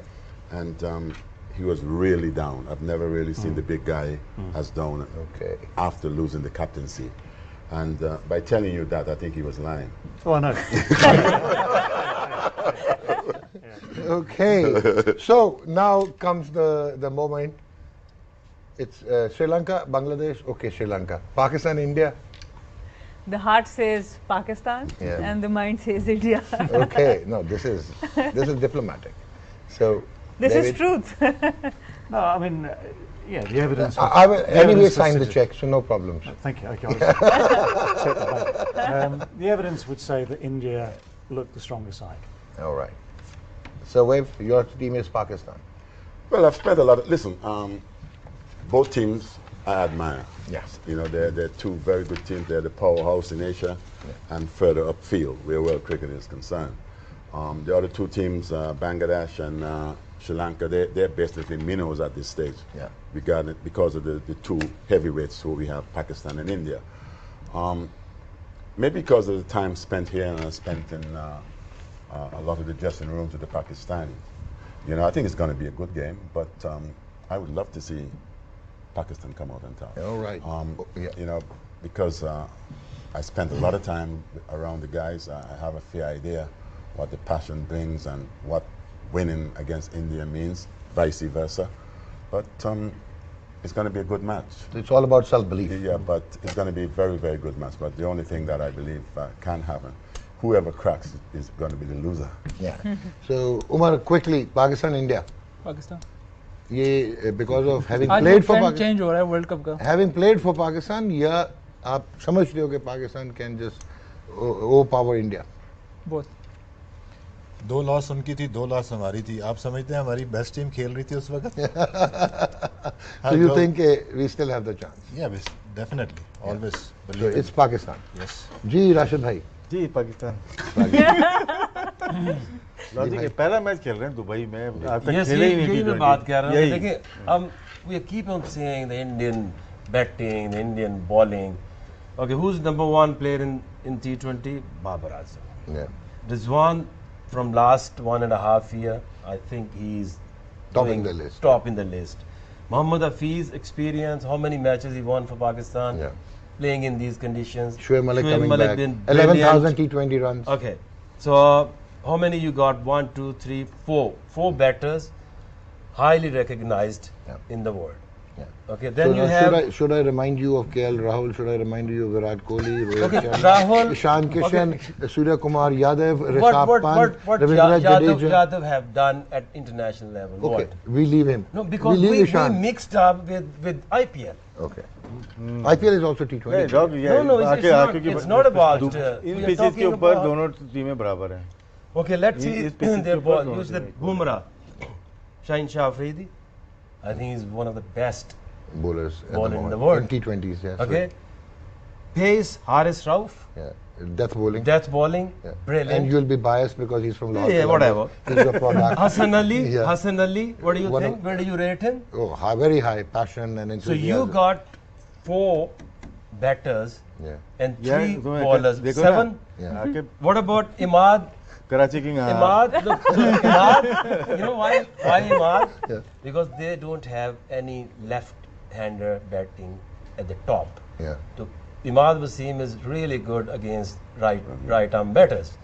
And he was really down. I've never really seen the big guy as down after losing the captaincy. And by telling you that, I think he was lying. Oh, I know. Okay. So now comes the moment. It's Sri Lanka, Bangladesh. Okay, Sri Lanka. Pakistan, India. The heart says Pakistan, and the mind says India. Okay. No, this is diplomatic. So this is truth. No, I mean. The evidence. I will anyway sign the check, so no problems. Thank you. Okay, the evidence would say that India looked the stronger side. All right. So, Wave, your team is Pakistan. Well, I've spent a lot of. Listen, both teams I admire. Yes. You know, they're 2 very good teams. They're the powerhouse in Asia and further upfield, where world cricket is concerned. The other two teams, Bangladesh and Sri Lanka, they're basically minnows at this stage. Yeah. Because of the two heavyweights who we have, Pakistan and India. Maybe because of the time spent here and I spent in a lot of the dressing rooms with the Pakistanis. You know, I think it's going to be a good game, but I would love to see Pakistan come out on top. All right. You know, because I spent a lot of time around the guys, I have a fair idea what the passion brings and what winning against India means, vice versa. But it's going to be a good match. It's all about self-belief. Yeah, but it's going to be a very, very good match. But the only thing that I believe can happen, whoever cracks is going to be the loser. Yeah. So, Umar, quickly, Pakistan, India. Pakistan ये because of having आज played for trend Pakistan, change हो रहा है world cup का having played for Pakistan, या आप समझते हो कि Pakistan can just overpower India? बहुत 2 लॉस उनकी थी 2 लॉस हमारी थी आप समझते हैं हमारी बेस्ट टीम खेल रही थी उस वक्त So you think we still have the chance? yeah definitely always So believe it's Pakistan. yes जी राशिद भाई. जी पाकिस्तान लॉजिक है पहला मैच खेल रहे हैं दुबई में आज तक Yes, खेले ही नहीं यही मैं T20 बात कह रहा हूँ यही। देखिए we keep on saying the Indian batting, the Indian bowling. Okay, who's number 1 player in T20? Babar Azam. Yeah. Rizwan, from last 1.5 year, I think he's Topping doing the list. Top in the list. Mohammad Hafiz experience, how many matches he won for Pakistan? Yeah. Playing in these conditions. Shoaib Malik Shoaib coming Malik back. been 11,000 brilliant. T20 runs. Okay, so how many you got? 1, 2, 3, 4. 4 batters, highly recognized Yeah. in the world. Yeah. Okay, then So you now have should I remind you of KL Rahul? Should I remind you of Virat Kohli, Rohit Okay, Sharma, Rahul- Ishan Kishan, Surya Kumar Yadav, what Rishabh Pant, what Ravindra Yadav, Jadeja? Yadav have done at international level? Okay, What? we leave him. No, because we leave we Ishan. mixed up with IPL. Okay. IPL is also T20. नहीं, dog ये No, no, it's आके- not- आके की- it's not about, दु- we in are pitches के talking ऊपर about- दोनों टीमें बराबर हैं Okay, let's see Is pitching their to ball. ball Use also, that right? Bumrah, Shaheen Shah Afridi. I think he's one of the best. Bowlers at Bowler in moment. the world. In T20s, yes. Okay, pace Haris Rauf, Yeah. Death bowling. death bowling, Yeah. brilliant. And you'll be biased because he's from Lahore. Yeah, whatever. He's your product. Hassan Ali, Yeah. Hassan Ali, what do you One think? of- Where do you rate him? Oh, high, very high passion and So enthusiasm. you got 4 batters Yeah. and यार 3 तुम्हें bowlers. देखो 7. ना Yeah. आके What about Imad? Karachi king हाँ Imad, look, Imad, you know why Imad? Yeah. Because they don't have any left-hander batting at the top. Yeah. So Imad Wasim is really good against right-arm batters.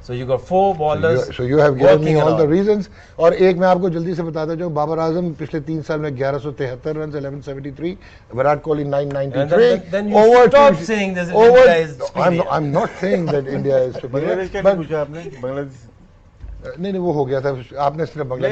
So you got 4 bowlers. So you have given me working all the around. reasons. और एक मैं आपको जल्दी से बताता जाऊँ बाबर आजम पिछले 3 साल में 1173 run 1173 Virat Kohli 993 then you stop saying this India is superior. I'm not saying that India is superior Bangladesh क्या but पूछा आपने बांग्लादेश नहीं वो हो गया था आपने सिर्फ बांग्लादेश